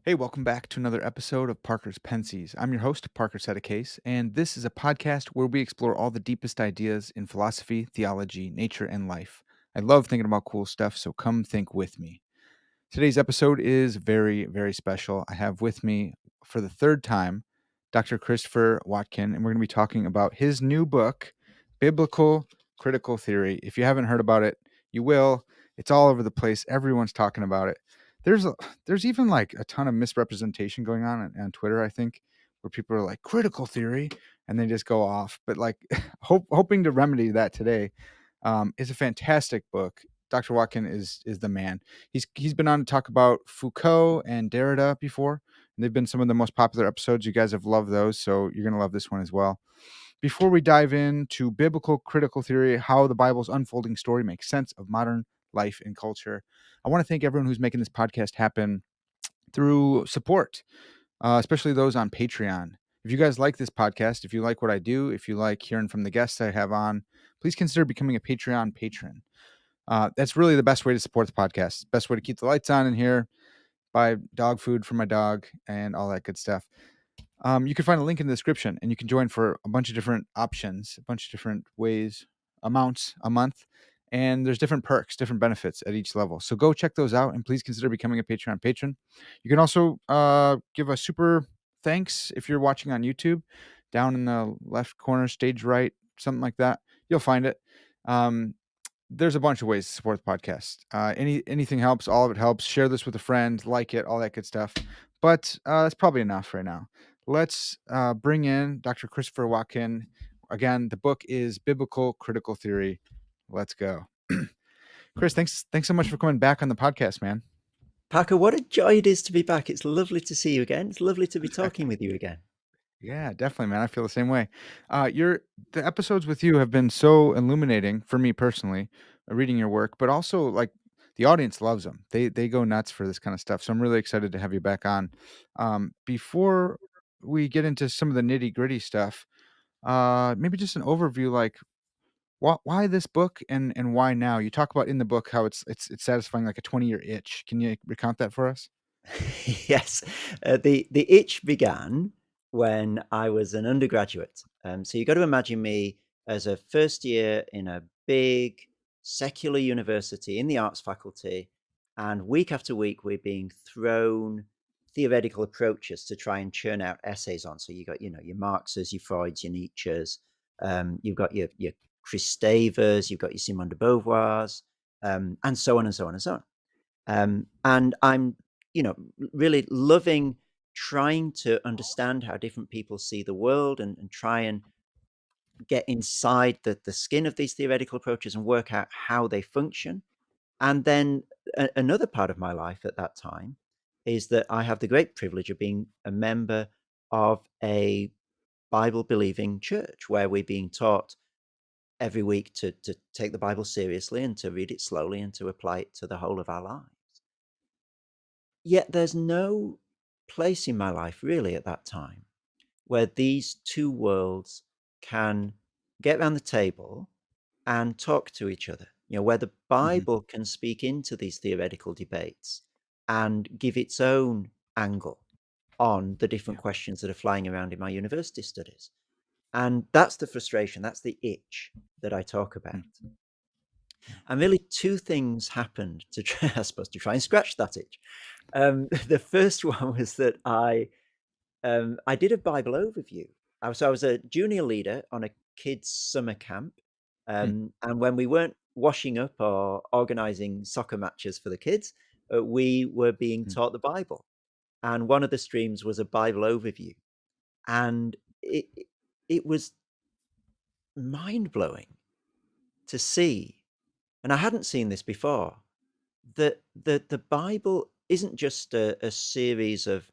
Hey, welcome back to another episode of Parker's Pensées. I'm your host, Parker Case, and this is a podcast where we explore all the deepest ideas in philosophy, theology, nature, and life. I love thinking about cool stuff, so come think with me. Today's episode is very, very special. I have with me for the third time Dr. Christopher Watkin, and we're going to be talking about his new book, Biblical Critical Theory. If you haven't heard about it, you will. It's all over the place. Everyone's talking about it. There's there's even like a ton of misrepresentation going on Twitter, I think, where people are like critical theory and they just go off. But like hoping to remedy that today. Is a fantastic book. Dr. Watkin is the man. He's been on to talk about Foucault and Derrida before, and they've been some of the most popular episodes. You guys have loved those, so you're gonna love this one as well. Before we dive into biblical critical theory, how the Bible's unfolding story makes sense of modern life and culture, I want to thank everyone who's making this podcast happen through support, especially those on Patreon. If you guys like this podcast, if you like what I do, if you like hearing from the guests I have on, please consider becoming a Patreon patron. That's really the best way to support the podcast. Best way to keep the lights on in here, buy dog food for my dog, and all that good stuff. You can find a link in the description, and you can join for a bunch of different options, a bunch of different ways, amounts a month, and there's different perks, different benefits at each level. So go check those out, and please consider becoming a Patreon patron. You can also give a super thanks if you're watching on YouTube, down in the left corner, stage right, something like that. You'll find it. Um, there's a bunch of ways to support the podcast. Anything helps. All of it helps. Share this with a friend, like it, all that good stuff. But that's probably enough right now. Let's bring in Dr. Christopher Watkin. Again, the book is Biblical Critical Theory. Let's go. Chris, thanks so much for coming back on the podcast, man. Parker, what a joy it is to be back. It's lovely to see you again. It's lovely to be talking with you again. Yeah, definitely, man. I feel the same way. The episodes with you have been so illuminating for me personally, reading your work, but also like the audience loves them. They go nuts for this kind of stuff. So I'm really excited to have you back on. Before we get into some of the nitty gritty stuff, maybe just an overview, like why this book and why now? You talk about in the book how it's satisfying like a 20-year itch. Can you recount that for us? Yes, the itch began when I was an undergraduate. So you got to imagine me as a first year in a big secular university in the arts faculty, and week after week we're being thrown theoretical approaches to try and churn out essays on. So you got your Marxes, your Freuds, your Nietzsches, you've got your Christevers, you've got your Simone de Beauvoirs, and so on and so on and so on. And I'm, really loving trying to understand how different people see the world and try and get inside the skin of these theoretical approaches and work out how they function. And then another part of my life at that time is that I have the great privilege of being a member of a Bible believing church where we're being taught every week to take the Bible seriously and to read it slowly and to apply it to the whole of our lives. Yet there's no place in my life really at that time where these two worlds can get around the table and talk to each other. Where the Hmm. Bible can speak into these theoretical debates and give its own angle on the different Yeah. questions that are flying around in my university studies. And that's the frustration, that's the itch that I talk about. Mm. Yeah. And really, two things happened to try, I suppose, to try and scratch that itch. The first one was that I did a Bible overview. I was a junior leader on a kids' summer camp, Hmm. and when we weren't washing up or organizing soccer matches for the kids, we were being Hmm. taught the Bible. And one of the streams was a Bible overview, and it was mind blowing to see, and I hadn't seen this before, that the Bible isn't just a series of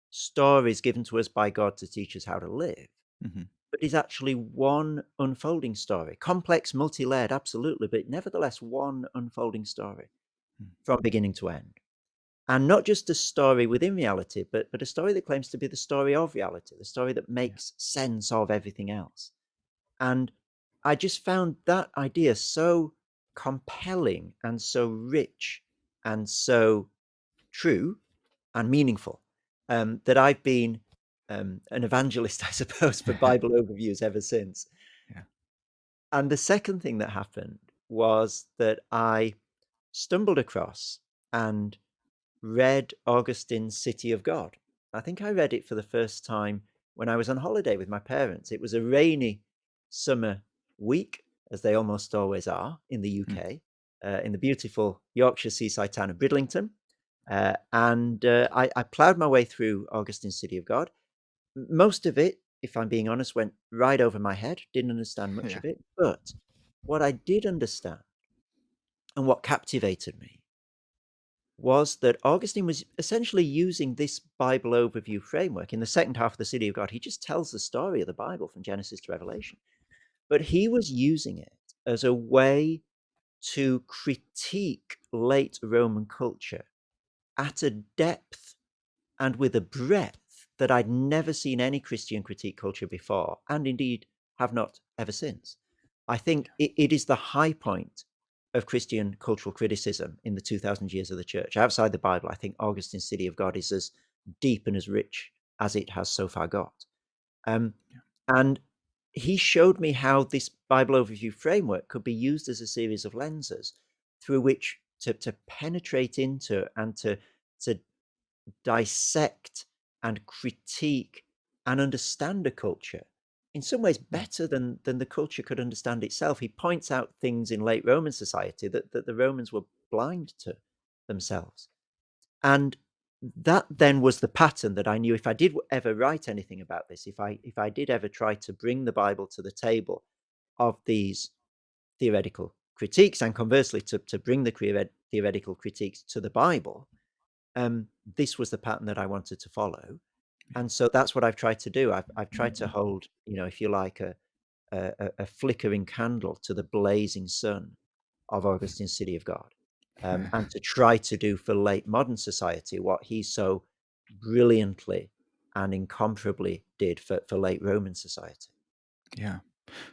stories given to us by God to teach us how to live, Hmm. but is actually one unfolding story. Complex, multi-layered, absolutely, but nevertheless one unfolding story Hmm. from beginning to end. And not just a story within reality, but a story that claims to be the story of reality, the story that Yeah. makes sense of everything else. And I just found that idea so compelling and so rich and so true and meaningful. That I've been an evangelist, I suppose, for Bible overviews ever since. Yeah. And the second thing that happened was that I stumbled across and read Augustine's City of God. I think I read it for the first time when I was on holiday with my parents. It was a rainy summer week, as they almost always are in the Mm. UK, in the beautiful Yorkshire seaside town of Bridlington. I ploughed my way through Augustine's City of God. Most of it, if I'm being honest, went right over my head. Didn't understand much Yeah. of it. But what I did understand and what captivated me was that Augustine was essentially using this Bible overview framework in the second half of the City of God. He just tells the story of the Bible from Genesis to Revelation, but he was using it as a way to critique late Roman culture at a depth and with a breadth that I'd never seen any Christian critique culture before, and indeed have not ever since. I think it is the high point of Christian cultural criticism in the 2000 years of the church. Outside the Bible, I think Augustine's City of God is as deep and as rich as it has so far got. Um, Yeah. and he showed me how this Bible overview framework could be used as a series of lenses through which to penetrate into and to dissect and critique and understand a culture in some ways Mm. better than the culture could understand itself. He points out things in late Roman society that the Romans were blind to themselves. And that then was the pattern that I knew if I did ever write anything about this, if I did ever try to bring the Bible to the table of these theoretical critiques, and conversely to bring the theoretical critiques to the Bible, this was the pattern that I wanted to follow. Yeah. And so that's what I've tried to do. I've tried to hold, if you like, a flickering candle to the blazing sun of Augustine's City of God, and to try to do for late modern society what he so brilliantly and incomparably did for late Roman society. Yeah.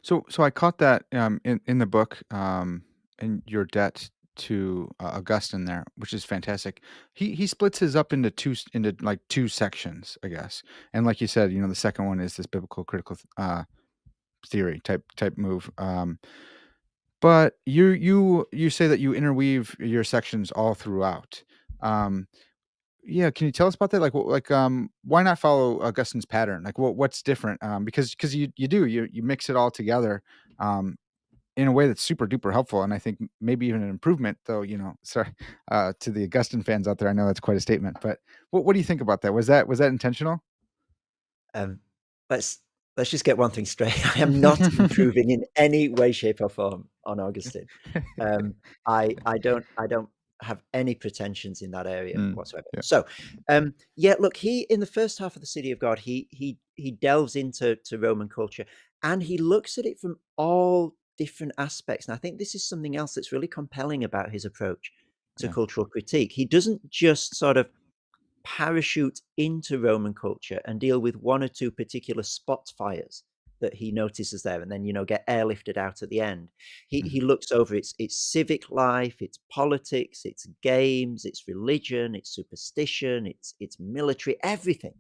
So I caught that in the book, in your debt to Augustine there, which is fantastic. He splits his up into into like two sections, I guess. And like you said, the second one is this biblical critical theory type move. But you say that you interweave your sections all throughout. Um, yeah, can you tell us about that? Like, why not follow Augustine's pattern? Like, what's different? Because you mix it all together. Um, in a way that's super duper helpful, and I think maybe even an improvement, though, sorry, to the Augustine fans out there, I know that's quite a statement, but what do you think about that? Was that intentional? Um, let's let's just get one thing straight. I am not improving in any way, shape, or form on Augustine. Um, I don't have any pretensions in that area Mm, whatsoever. yeah, So, yeah, look, he in the first half of the City of God, he delves into Roman culture, and he looks at it from all different aspects. And I think this is something else that's really compelling about his approach to yeah, cultural critique. He doesn't just sort of parachute into Roman culture and deal with one or two particular spot fires that he notices there, and then get airlifted out at the end. He mhm, he looks over its civic life, its politics, its games, its religion, its superstition, its military, everything.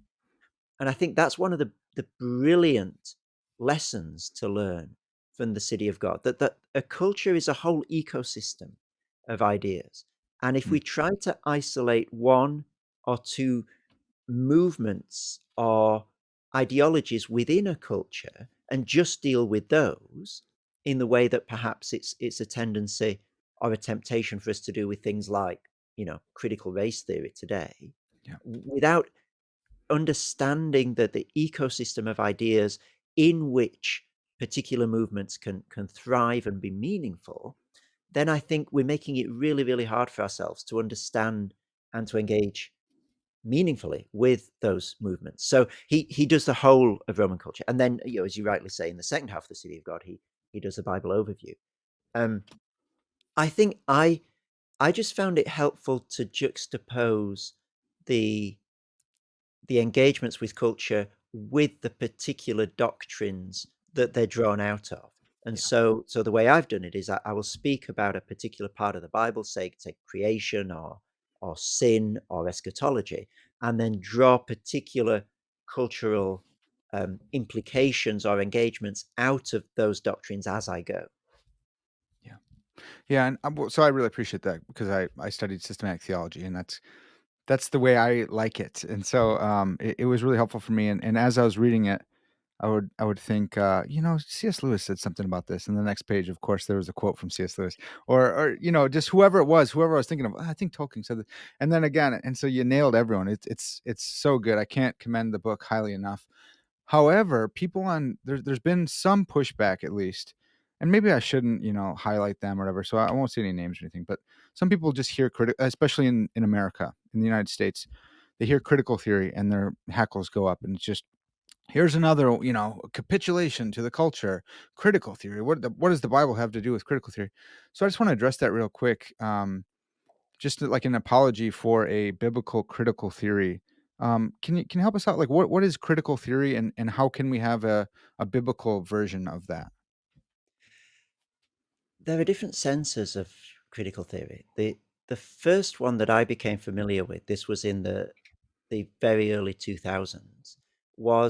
And I think that's one of the brilliant lessons to learn from the City of God, that a culture is a whole ecosystem of ideas. And if mm, we try to isolate one or two movements or ideologies within a culture and just deal with those in the way that perhaps it's a tendency or a temptation for us to do with things like, critical race theory today, yeah, without understanding that the ecosystem of ideas in which particular movements can thrive and be meaningful, then I think we're making it really, really hard for ourselves to understand and to engage meaningfully with those movements. So he does the whole of Roman culture, and then, as you rightly say, in the second half of the City of God, he does a Bible overview. Um, I think I just found it helpful to juxtapose the engagements with culture with the particular doctrines that they're drawn out of. And yeah, so the way I've done it is I will speak about a particular part of the Bible, say creation or sin or eschatology, and then draw particular cultural implications or engagements out of those doctrines as I go. Yeah. Yeah, and, well, so I really appreciate that because I studied systematic theology, and that's the way I like it, and so, it was really helpful for me, and as I was reading it, I would think, C.S. Lewis said something about this, and the next page, of course, there was a quote from C.S. Lewis, or just whoever I was thinking of. "Ah, I think Tolkien said that," and then again, and so you nailed everyone. It's so good. I can't commend the book highly enough. However, people on there's been some pushback at least, and maybe I shouldn't, highlight them or whatever, so I won't say any names or anything, but some people just hear especially in America, in the United States, they hear critical theory and their hackles go up, and it's just, "Here's another, capitulation to the culture. Critical theory. What does the Bible have to do with critical theory?" So I just wanna address that real quick, like an apology for a biblical critical theory. Can you help us out? Like, what is critical theory, and how can we have a biblical version of that? There are different senses of critical theory. The first one that I became familiar with, this was in the very early 2000s,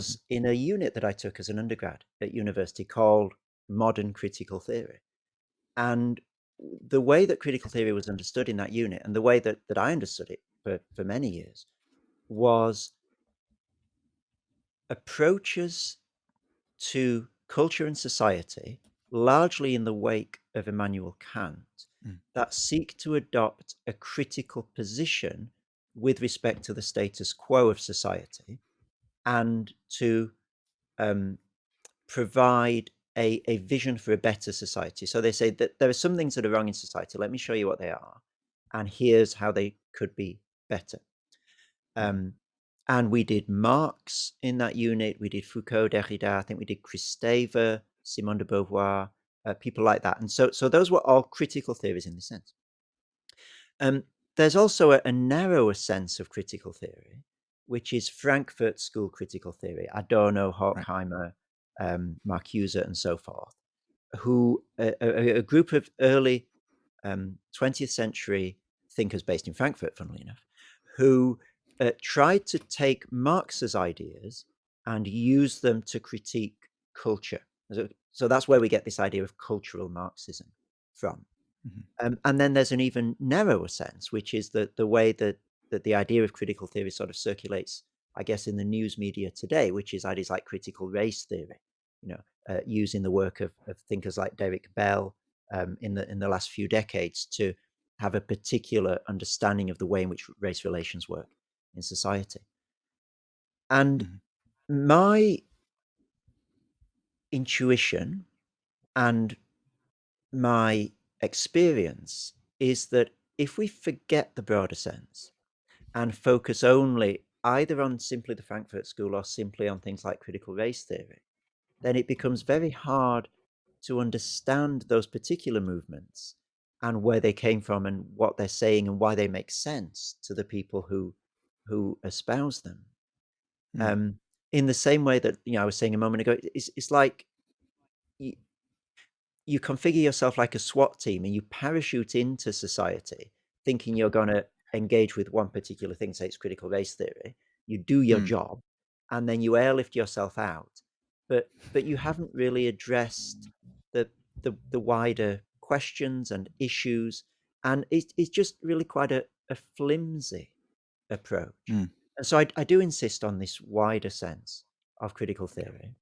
Mhm. was in a unit that I took as an undergrad at university called Modern Critical Theory. And the way that critical theory was understood in that unit, and the way that I understood it for many years, was approaches to culture and society, largely in the wake of Immanuel Kant, Mm, that seek to adopt a critical position with respect to the status quo of society, and to um, provide a vision for a better society. So they say that there are some things that are wrong in society. Let me show you what they are, and here's how they could be better. mhm, Um, and we did Marx in that unit. We did Foucault, Derrida. I think we did Christeva, Simone de Beauvoir, people like that. And so those were all critical theories in this sense. Um, there's also a narrower sense of critical theory, which is Frankfurt School critical theory, Adorno, right. Horkheimer, Marcuse, and so forth, who a group of early 20th century thinkers based in Frankfurt, funnily enough, who tried to take Marx's ideas and use them to critique culture. So that's where we get this idea of cultural Marxism from. Mhm, And then there's an even narrower sense, which is the way that the idea of critical theory sort of circulates, I guess, in the news media today, which is ideas like critical race theory, using the work of thinkers like Derek Bell in the last few decades to have a particular understanding of the way in which race relations work in society. And mhm, my intuition and my experience is that if we forget the broader sense and focus only either on simply the Frankfurt School or simply on things like critical race theory, then it becomes very hard to understand those particular movements and where they came from and what they're saying and why they make sense to the people who espouse them. mm, Um, in the same way that I was saying a moment ago, it's like you configure yourself like a SWAT team and you parachute into society thinking you're going to engage with one particular thing, say it's critical race theory. You do your mm, job and then you airlift yourself out. But you haven't really addressed the wider questions and issues. And it's just really quite a flimsy approach. mm, And so I do insist on this wider sense of critical theory.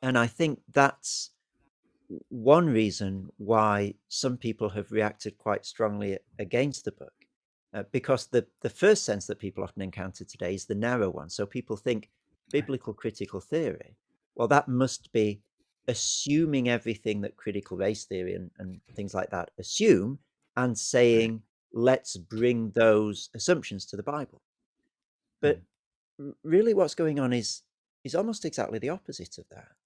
And I think that's one reason why some people have reacted quite strongly against the book, because the first sense that people often encounter today is the narrow one. So people think right, biblical critical theory, well, that must be assuming everything that critical race theory and things like that assume, and right, saying, let's bring those assumptions to the Bible. But mm, really, what's going on is almost exactly the opposite of that.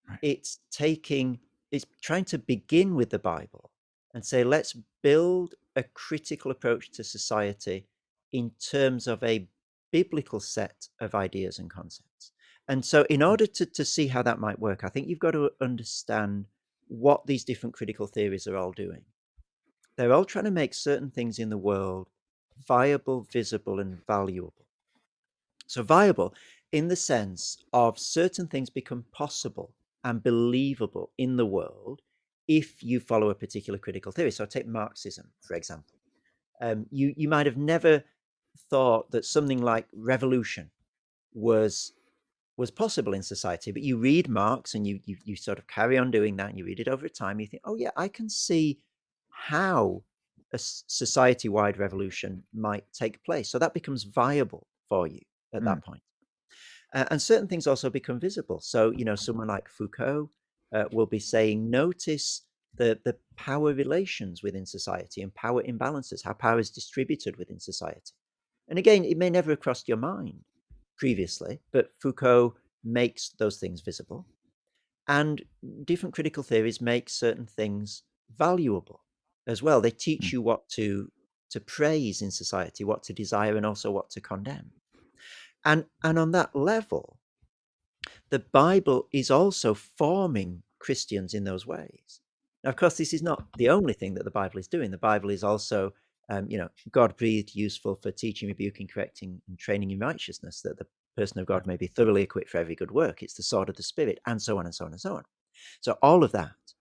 right, It's taking it's trying to begin with the Bible and say, let's build a critical approach to society in terms of a biblical set of ideas and concepts. And so in mm, order to see how that might work, I think you've got to understand what these different critical theories are all doing. They're all trying to make certain things in the world viable, visible, and valuable. So viable in the sense of certain things become possible and believable in the world if you follow a particular critical theory. So take Marxism, for example. You might have never thought that something like revolution was possible in society, but you read Marx and you sort of carry on doing that, and you read it over time. You think, oh yeah, I can see how a society-wide revolution might take place. So that becomes viable for you at Mm. that point. And certain things also become visible. So, someone like Foucault will be saying, notice the power relations within society and power imbalances, how power is distributed within society. And again, it may never have crossed your mind previously, but Foucault makes those things visible. And different critical theories make certain things valuable as well. They teach Mm. you what to praise in society, what to desire, and also what to condemn. And on that level, the Bible is also forming Christians in those ways. Now, of course, this is not the only thing that the Bible is doing. The Bible is also, God breathed, useful for teaching, rebuking, correcting, and training in righteousness, that the person of Yeah. God may be thoroughly equipped for every good work. It's the sword of the Spirit, and so on and so on and so on. So, all of that.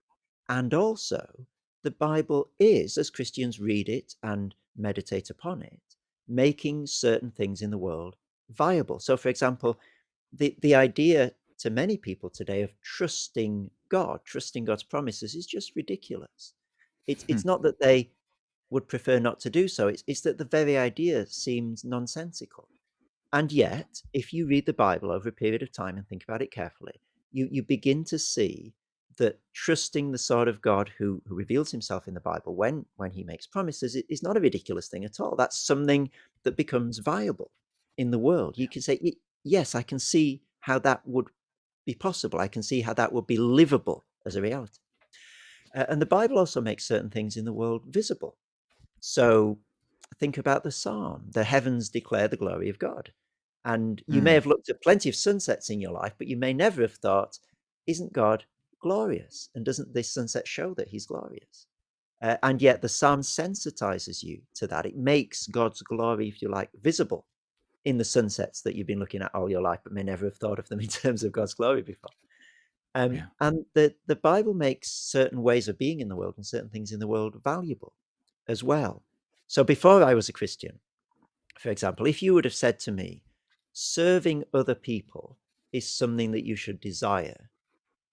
And also, the Bible is, as Christians read it and meditate upon it, making certain things in the world viable. So, for example, the idea to many people today of trusting God, trusting God's promises, is just ridiculous. It's Mm. not that they would prefer not to do so. It's that the very idea seems nonsensical. And yet, if you read the Bible over a period of time and think about it carefully, you begin to see that trusting the sort of God who reveals himself in the Bible when he makes promises is not a ridiculous thing at all. That's something that becomes viable in the world. You Yeah. can say, yes, I can see how that would be possible. I can see how that would be livable as a reality. And the Bible also makes certain things in the world visible. So think about the psalm. The heavens declare the glory of God. And you may Mm. have looked at plenty of sunsets in your life, but you may never have thought, isn't God glorious? And doesn't this sunset show that he's glorious? And yet the psalm sensitizes you to that. It makes God's glory, if you like, visible in the sunsets that you've been looking at all your life, but may never have thought of them in terms of God's glory before. Yeah. And the Bible makes certain ways of being in the world and certain things in the world valuable as well. So before I was a Christian, for example, if you would have said to me, serving other people is something that you should desire,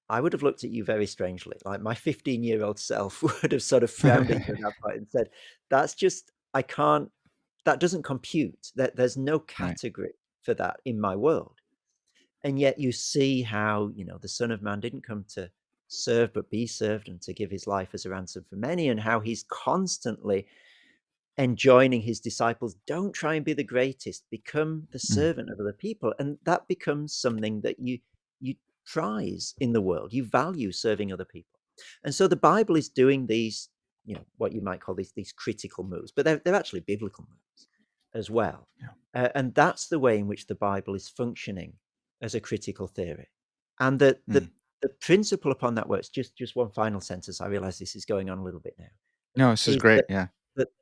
I would have looked at you very strangely. Like my 15-year-old self would have sort of frowned at you at that point and said, that's just, I can't, that doesn't compute. There's no Right. category for that in my world. And yet you see how, the Son of Man didn't come to serve, but be served, and to give his life as a ransom for many, and how he's constantly enjoining his disciples, don't try and be the greatest, become the Mm. servant of other people. And that becomes something that you prize in the world. You value serving other people. And so the Bible is doing these, what you might call these critical moves, but they're actually biblical moves as well. Yeah. And that's the way in which the Bible is functioning as a critical theory. And Mm. the principle upon that works, just one final sentence, I realize this is going on a little bit now, No, this is is great. that Yeah.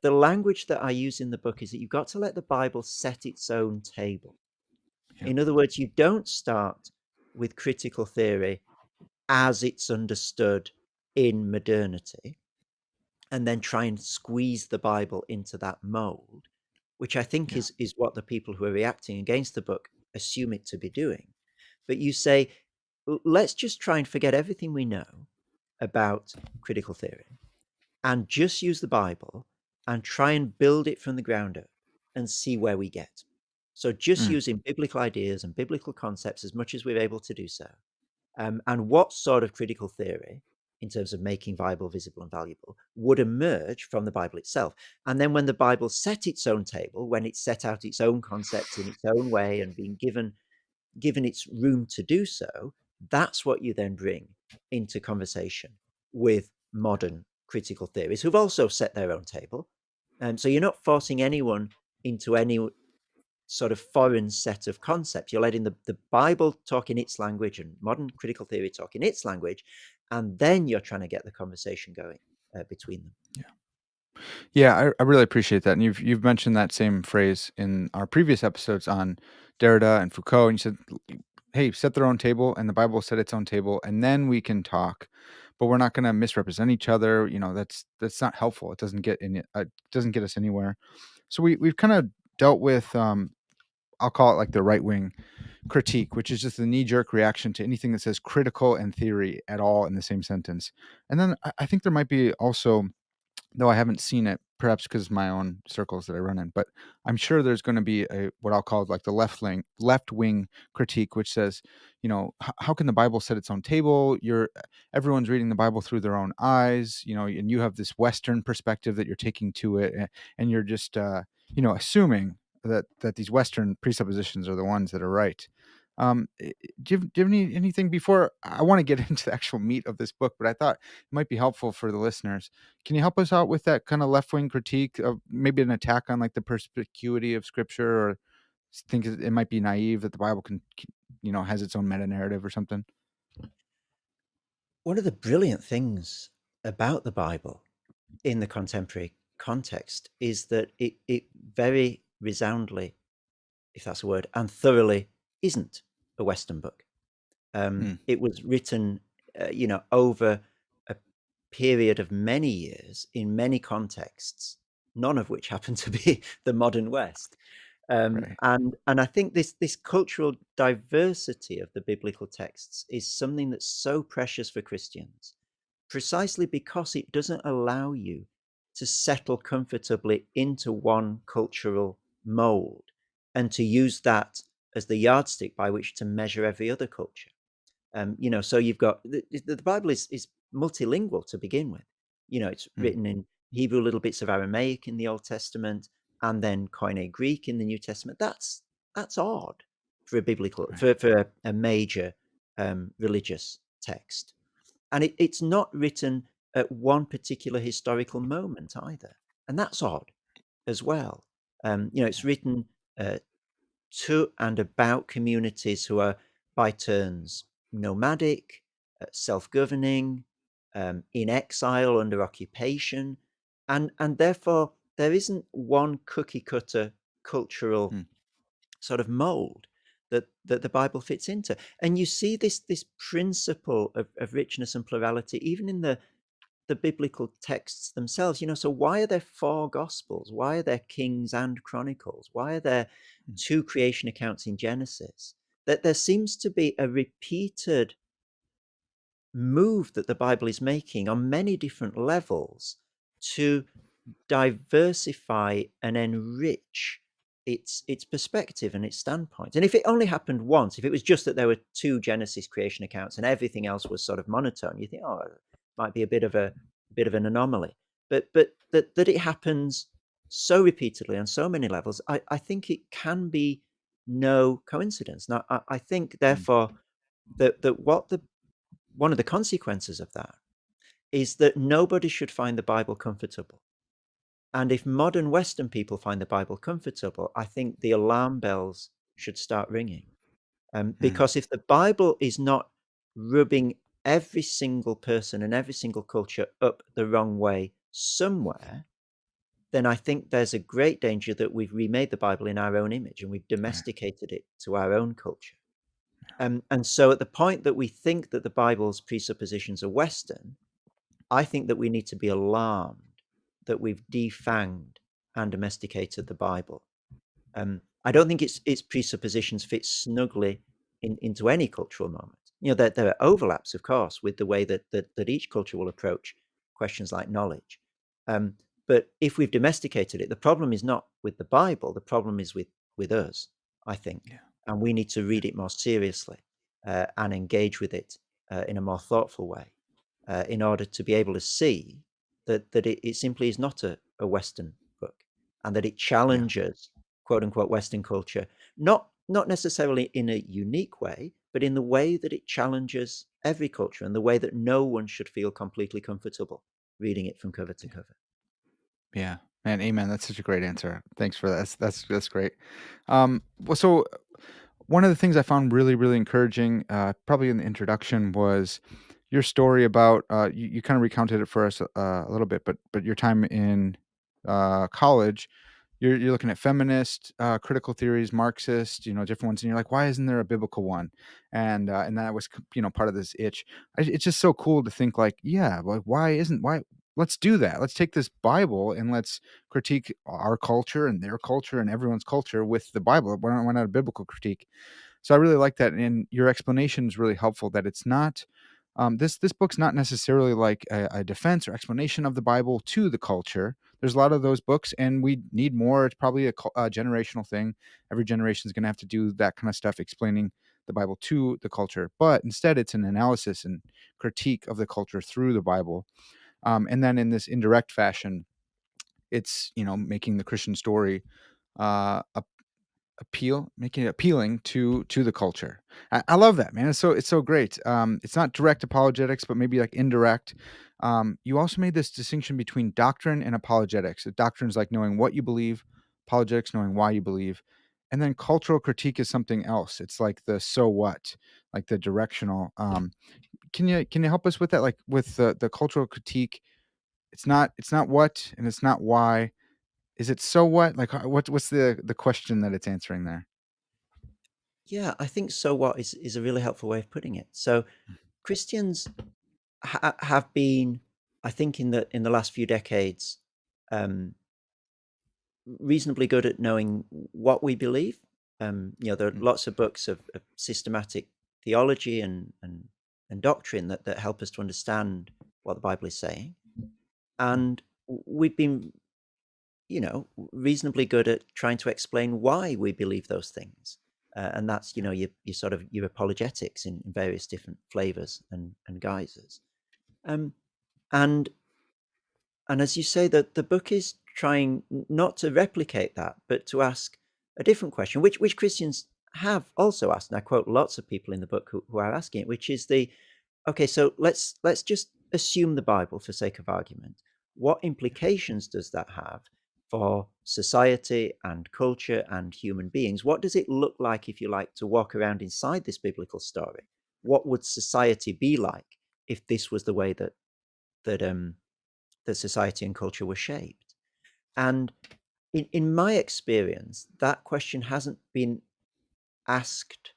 the language that I use in the book is that you've got to let the Bible set its own table. Yeah. In other words, you don't start with critical theory as it's understood in modernity and then try and squeeze the Bible into that mold, which I think Yeah. is what the people who are reacting against the book assume it to be doing. But you say, let's just try and forget everything we know about critical theory and just use the Bible and try and build it from the ground up and see where we get. So just Mm. using biblical ideas and biblical concepts as much as we're able to do so. And what sort of critical theory, in terms of making Bible visible and valuable, would emerge from the Bible itself. And then when the Bible set its own table, when it set out its own concepts in its own way and being given its room to do so, that's what you then bring into conversation with modern critical theories who've also set their own table. And so you're not forcing anyone into any sort of foreign set of concepts. You're letting the Bible talk in its language and modern critical theory talk in its language. And then you're trying to get the conversation going between them. Yeah. Yeah, I really appreciate that, and you've mentioned that same phrase in our previous episodes on Derrida and Foucault, and you said, "Hey, set their own table, and the Bible set its own table, and then we can talk, but we're not gonna misrepresent each other." That's not helpful. It doesn't get doesn't get us anywhere. So we've kinda dealt with, I'll call it like the right wing critique, which is just the knee jerk reaction to anything that says critical and theory at all in the same sentence. And then I think there might be also, though I haven't seen it, perhaps because of my own circles that I run in, but I'm sure there's going to be a what I'll call like the left wing critique, which says, how can the Bible set its own table? Everyone's reading the Bible through their own eyes, and you have this Western perspective that you're taking to it, and you're just assuming that these Western presuppositions are the ones that are right. Do you have anything before I want to get into the actual meat of this book? But I thought it might be helpful for the listeners. Can you help us out with that kind of left wing critique of maybe an attack on like the perspicuity of Scripture, or think it might be naive that the Bible has its own meta narrative or something? One of the brilliant things about the Bible in the contemporary context is that it very resoundly, if that's a word, and thoroughly isn't a Western book. Hmm, It was written, over a period of many years in many contexts, none of which happen to be the modern West. right. And I think this cultural diversity of the biblical texts is something that's so precious for Christians, precisely because it doesn't allow you to settle comfortably into one cultural mold and to use that as the yardstick by which to measure every other culture. So you've got the Bible is multilingual to begin with. It's Hmm, written in Hebrew, little bits of Aramaic in the Old Testament, and then Koine Greek in the New Testament. That's odd for a biblical right. for a major religious text, and it's not written at one particular historical moment either, and that's odd as well. It's written uh, to and about communities who are by turns nomadic, self-governing, in exile under occupation, and therefore there isn't one cookie cutter cultural Hmm, sort of mold that the Bible fits into. And you see this principle of richness and plurality even in the biblical texts themselves. So why are there four gospels? Why are there Kings and Chronicles? Why are there hmm, two creation accounts in Genesis? That there seems to be a repeated move that the Bible is making on many different levels to diversify and enrich its perspective and its standpoint. And if it only happened once, if it was just that there were two Genesis creation accounts and everything else was sort of monotone, you think, oh, it might be a bit of an anomaly. But that it happens so repeatedly on so many levels, I think it can be no coincidence. Now, I think hmm, therefore that what the one of the consequences of that is that nobody should find the Bible comfortable. And if modern Western people find the Bible comfortable, I think the alarm bells should start ringing. hmm, Because if the Bible is not rubbing every single person and every single culture up the wrong way somewhere, then I think there's a great danger that we've remade the Bible in our own image and we've right. domesticated it to our own culture. And so at the point that we think that the Bible's presuppositions are Western, I think that we need to be alarmed that we've defanged and domesticated the Bible. I don't think its presuppositions fit snugly into any cultural moment. There are overlaps, of course, with the way that each culture will approach questions like knowledge. Um, but if we've domesticated it, the problem is not with the Bible. The problem is with us, I think, Yeah, and we need to yeah, read it more seriously and engage with it in a more thoughtful way in order to be able to see that it simply is not a Western book and that it yeah, challenges quote unquote Western culture, not necessarily in a unique way, but in the way that it challenges every culture and the way that no one should feel completely comfortable reading it from cover to yeah. cover. Yeah. Man, amen. That's such a great answer. Thanks for that. That's great. Well, so one of the things I found really, really encouraging, probably in the introduction, was your story about you kind of recounted it for us a little bit, but your time in college, you're looking at feminist critical theories, Marxist, different ones, and you're like, why isn't there a biblical one? And that was part of this itch. It's just so cool to think like, yeah, like why let's do that. Let's take this Bible and let's critique our culture and their culture and everyone's culture with the Bible. Why not a biblical critique? So I really like that, and your explanation is really helpful. That it's not this book's not necessarily like a defense or explanation of the Bible to the culture. There's a lot of those books, and we need more. It's probably a generational thing. Every generation is going to have to do that kind of stuff, explaining the Bible to the culture. But instead, it's an analysis and critique of the culture through the Bible, and then in this indirect fashion, it's making the Christian story a making it appealing to the culture. I love that, man. It's so great. It's not direct apologetics, but maybe like indirect. You also made this distinction between doctrine and apologetics. Doctrine is like knowing what you believe, apologetics knowing why you believe, and then cultural critique is something else. It's like the so what, like the directional. Can you help us with that? Like with the cultural critique, it's not what and it's not why. Is it so what? Like what's the question that it's answering there? Yeah, I think so what is a really helpful way of putting it. So Christians have been, I think, in the last few decades, um, reasonably good at knowing what we believe. There are Mm, lots of books of systematic theology and doctrine that help us to understand what the Bible is saying, mm, and we've been, reasonably good at trying to explain why we believe those things. And that's, yeah, your sort of your apologetics in various different flavors and guises. Um, and and as you say, that the book is trying not to replicate that, but to ask a different question, which Christians have also asked. And I quote lots of people in the book who are asking it, which is the okay. So let's just assume the Bible for sake of argument. What implications does that have for society and culture and human beings? What does it look like, if you like, to walk around inside this biblical story? What would society be like if this was the way that that society and culture were shaped? And in my experience, that question hasn't been asked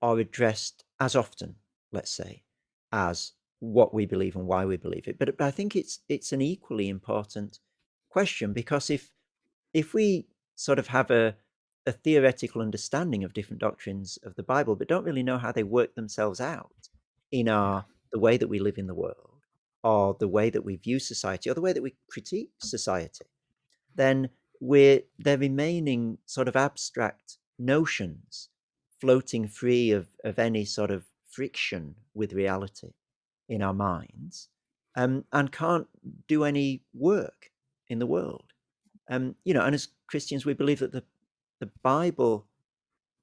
or addressed as often, let's say, as what we believe and why we believe it. But I think it's an equally important question, because if we sort of have a theoretical understanding of different doctrines of the Bible, but don't really know how they work themselves out in yeah, our the way that we live in the world, or the way that we view society, or the way that we critique society, then they're remaining sort of abstract notions floating free of any sort of friction with reality in our minds, and can't do any work in the world. And as Christians, we believe that the Bible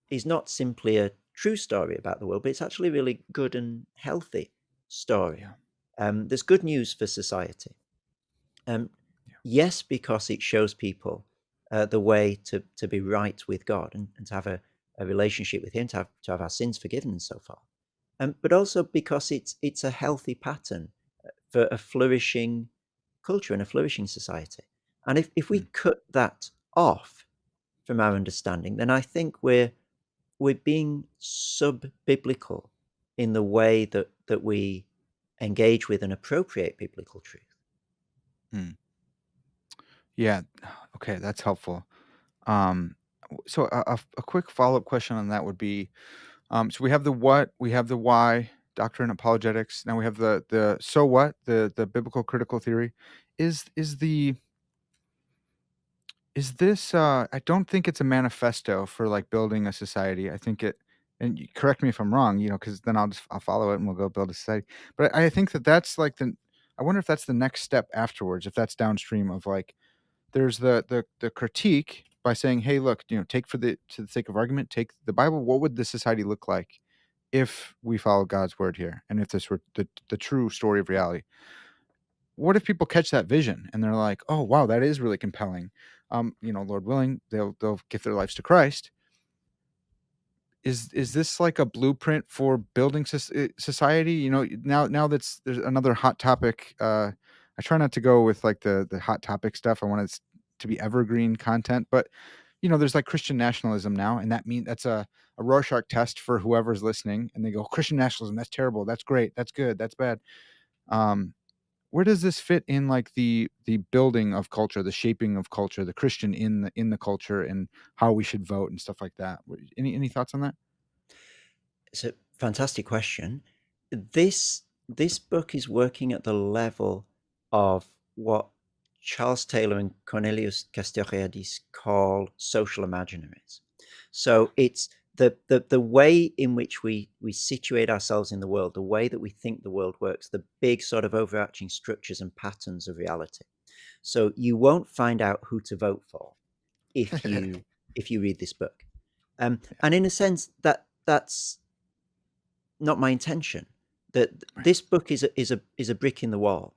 is not simply a true story about the world, but it's actually a really good and healthy story. yeah, There's good news for society. Um, yeah, yes, because it shows people the way to be right with God, and to have a relationship with Him, to have our sins forgiven, and so forth. But also because it's a healthy pattern for a flourishing culture and a flourishing society. And if we mm, cut that off from our understanding, then I think we're being sub biblical in the way that we engage with and appropriate biblical truth. mm. Yeah. Okay, that's helpful. Um, so a quick follow up question on that would be, so we have the what, we have the why, doctrine, apologetics. Now we have the so what, the biblical critical theory. Is the is this? I don't think it's a manifesto for like building a society. I think it. And correct me if I'm wrong, because then I'll follow it and we'll go build a society. But I think that that's like the. I wonder if that's the next step afterwards. If that's downstream of like there's the critique by saying, "Hey, look, take for the to the sake of argument, take the Bible. What would the society look like if we follow God's word here, and if this were the true story of reality? What if people catch that vision and they're like, "Oh, wow, that is really compelling." Lord willing, they'll give their lives to Christ. Is this like a blueprint for building society? Now that's there's another hot topic. I try not to go with like the hot topic stuff. I want to to be evergreen content. But there's like Christian nationalism now, and that's a Rorschach test for whoever's listening, and they go, Christian nationalism, that's terrible, that's great, that's good, that's bad. Um, where does this fit in, like the building of culture, the shaping of culture, the Christian in the culture, and how we should vote and stuff like that? Any thoughts on that? It's a fantastic question. This book is working at the level of what Charles Taylor and Cornelius Castoriadis call social imaginaries. Yeah, So it's the way in which we situate ourselves in the world, the way that we think the world works, the big sort of overarching structures and patterns of reality. So you won't find out who to vote for if you read this book. yeah, And in a sense, that's not my intention. That right. this book is a brick in the wall,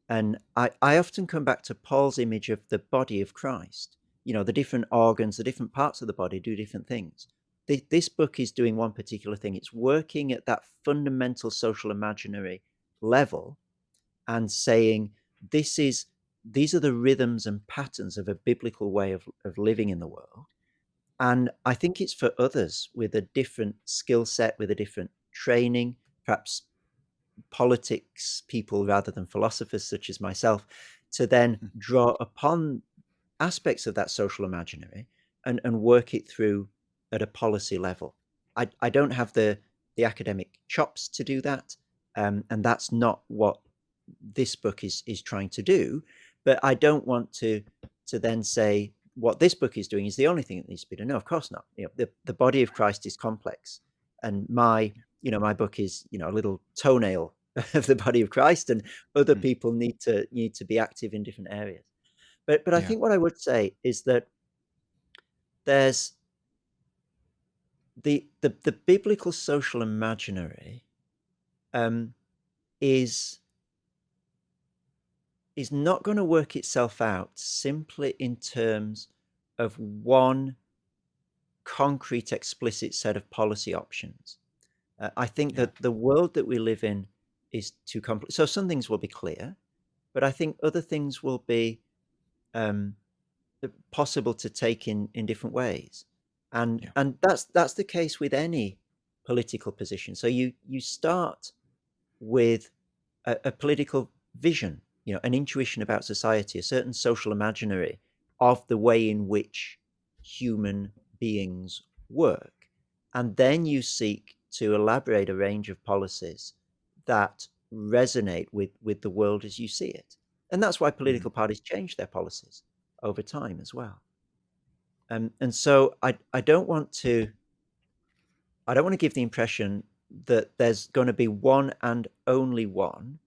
and I often come back to Paul's image of the body of Christ. The different organs, the different parts of the body do different things. This book is doing one particular thing. It's working at that fundamental social imaginary level and saying this is these are the rhythms and patterns of a biblical way of living in the world. And I think it's for others with a different skill set, with a different training, perhaps politics people rather than philosophers such as myself, to then Mhm. draw upon aspects of that social imaginary and work it through at a policy level. I don't have the academic chops to do that, and that's not what this book is trying to do. But I don't want to then say what this book is doing is the only thing that needs to be done. No, of course not. The body of Christ is complex, and my book is a little toenail of the body of Christ, and other Mm. people need to be active in different areas. But I Yeah, think what I would say is that there's the biblical social imaginary um, is is not going to work itself out simply in terms of one concrete, explicit set of policy options. I think yeah, that the world that we live in is too complex. So some things will be clear, but I think other things will be um, possible to take in different ways, and yeah, and that's the case with any political position. So you start with a political vision, an intuition about society, a certain social imaginary of the way in which human beings work. And then you seek to elaborate a range of policies that resonate with the world as you see it. And that's why mhm, political parties change their policies over time as well. And so I don't want to give the impression that there's going to be one and only one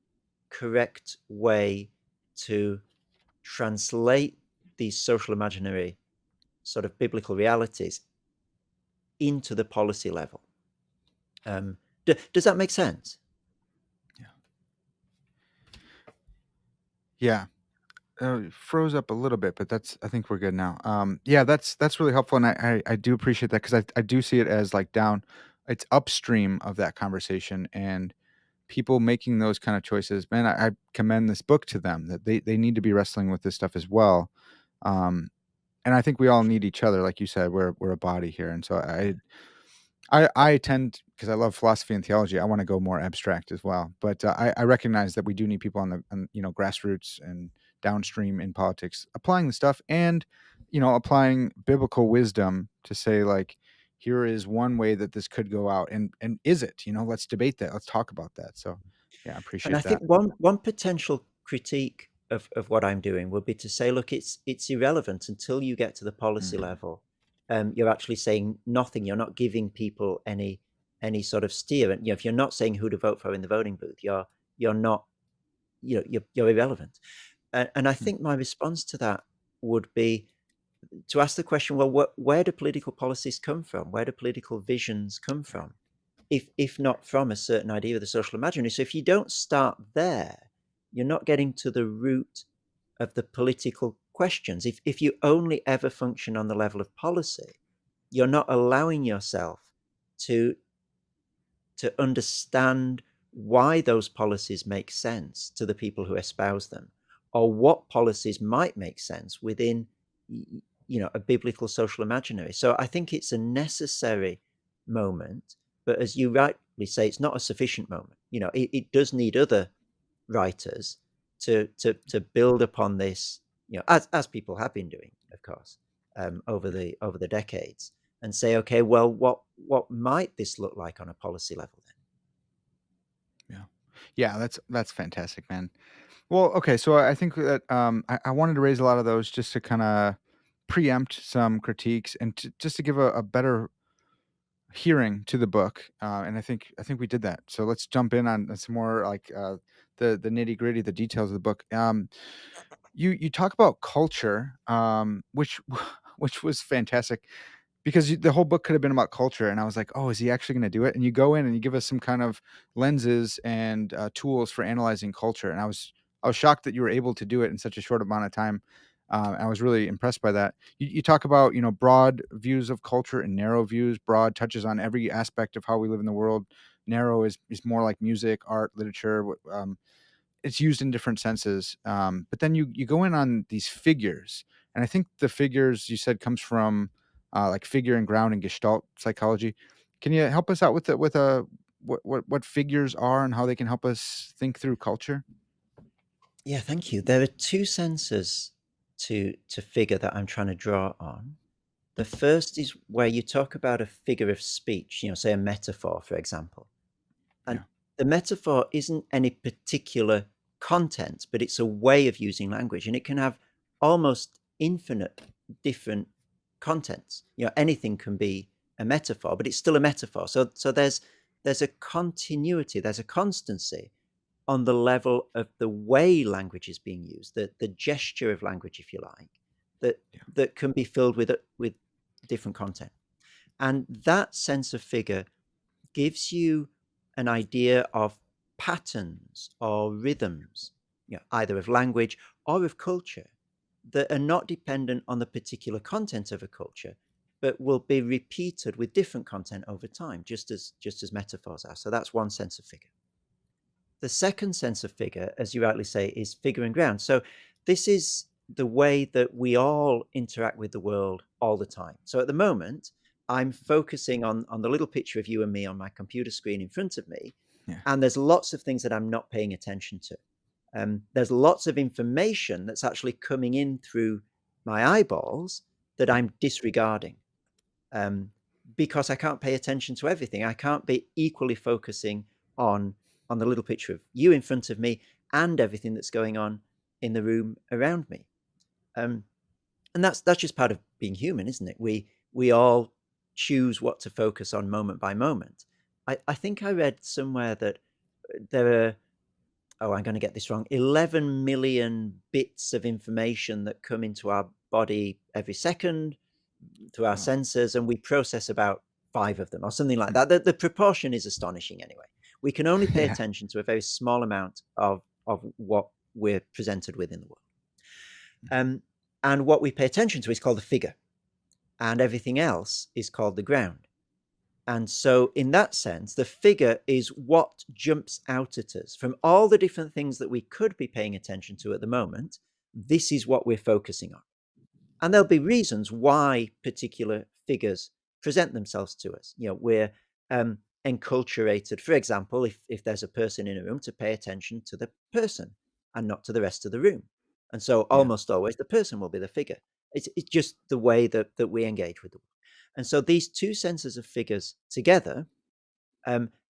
correct way to translate these social imaginary sort of biblical realities into the policy level. Does that make sense? yeah, yeah. It froze up a little bit, but I think we're good now. Yeah, that's really helpful, and I do appreciate that because I do see it as like it's upstream of that conversation, and people making those kind of choices. Man, I commend this book to them that they need to be wrestling with this stuff as well. Um, and I think we all need each other, like you said. We're a body here, and so I tend, because I love philosophy and theology, I wanna go more abstract as well, but, I recognize that we do need people on grassroots and downstream in politics applying the stuff and, applying biblical wisdom to say, like, "Here is one way that this could go out, and is it?" Let's debate that, let's talk about that, so, yeah, I And I appreciate think that. one potential critique of what I'm doing would be to say, look, it's irrelevant until you get to the policy Mhm, level. You're actually saying nothing. You're not giving people any sort of steer. And if you're not saying who to vote for in the voting booth, you're not you're irrelevant. And I mm, think my response to that would be to ask the question, well, where do political policies come from? Where do political visions come right, from? If not from a certain idea of the social imaginary. So if you don't start there, you're not getting to the root of the political questions. If you only ever function on the level of policy, you're not allowing yourself to to understand why those policies make sense to the people who espouse them, or what policies might make sense within a biblical social imaginary. So I think it's a necessary moment, but as you rightly say, it's not a sufficient moment. It does need other writers to build upon this, as people have been doing, of course, over the decades, and say, okay, well, what might this look like on a policy level then? Yeah. Yeah, that's fantastic, man. Well, okay, so I think that I wanted to raise a lot of those just to kind of preempt some critiques and just to give a better hearing to the book, and I think we did that. So let's jump in on some more like the nitty gritty, the details of the book. You talk about culture, which which was fantastic. Because the whole book could have been about culture, and I was like, "Oh, is he actually gonna do it?" And you go in and you give us some kind of lenses and, tools for analyzing culture, and I was shocked that you were able to do it in such a short amount of time. I was really impressed by that. You talk about, broad views of culture and narrow views. Broad touches on every aspect of how we live in the world. Narrow is more like music, art, literature, it's used in different senses. But then you go in on these figures, and I think the figures you said comes from like figure and ground and Gestalt psychology. Can you help us out with what figures are and how they can help us think through culture? Yeah, thank you. There are two senses to figure that I'm trying to draw on. The first is where you talk about a figure of speech, say a metaphor, for example. And Yeah, the metaphor isn't any particular content, but it's a way of using language, and it can have almost infinite different contents. Anything can be a metaphor, but it's still a metaphor. So there's a continuity, there's a constancy on the level of the way language is being used, the gesture of language, if you like, that yeah, that can be filled with different content. And that sense of figure gives you an idea of patterns or rhythms, either of language or of culture, that are not dependent on the particular content of a culture, but will be repeated with different content over time, just as metaphors are. So that's one sense of figure. The second sense of figure, as you rightly say, is figure and ground. So this is the way that we all interact with the world all the time. So at the moment, I'm focusing on the little picture of you and me on my computer screen in front of me, yeah, and there's lots of things that I'm not paying attention to. There's lots of information that's actually coming in through my eyeballs that yeah, I'm disregarding, um, because I can't pay attention to everything. I can't be equally focusing on on the little picture of you in front of me and everything that's going on in the room around me. Um, and that's just part of being human, isn't it? We all choose what to focus on moment by moment. I think I read somewhere that there are, oh, I'm going to get this wrong, 11 million bits of information that come into our body every second through our oh, senses, and we process about five of them or something like hmm, that. The proportion is astonishing anyway. We can only pay yeah, attention to a very small amount of what we're presented with in the world. Um, and what we pay attention to is called the figure, and everything else is called the ground. And so, in that sense, the figure is what jumps out at us from all the different things that we could be paying attention to at the moment. This is what we're focusing on. And there'll be reasons why particular figures present themselves to us. We're enculturated, for example, if there's a person in a room, to pay attention to the person and not to the rest of the room. And so yeah, almost always the person will be the figure. It's just the way that we engage with the world. And so these two senses of figures together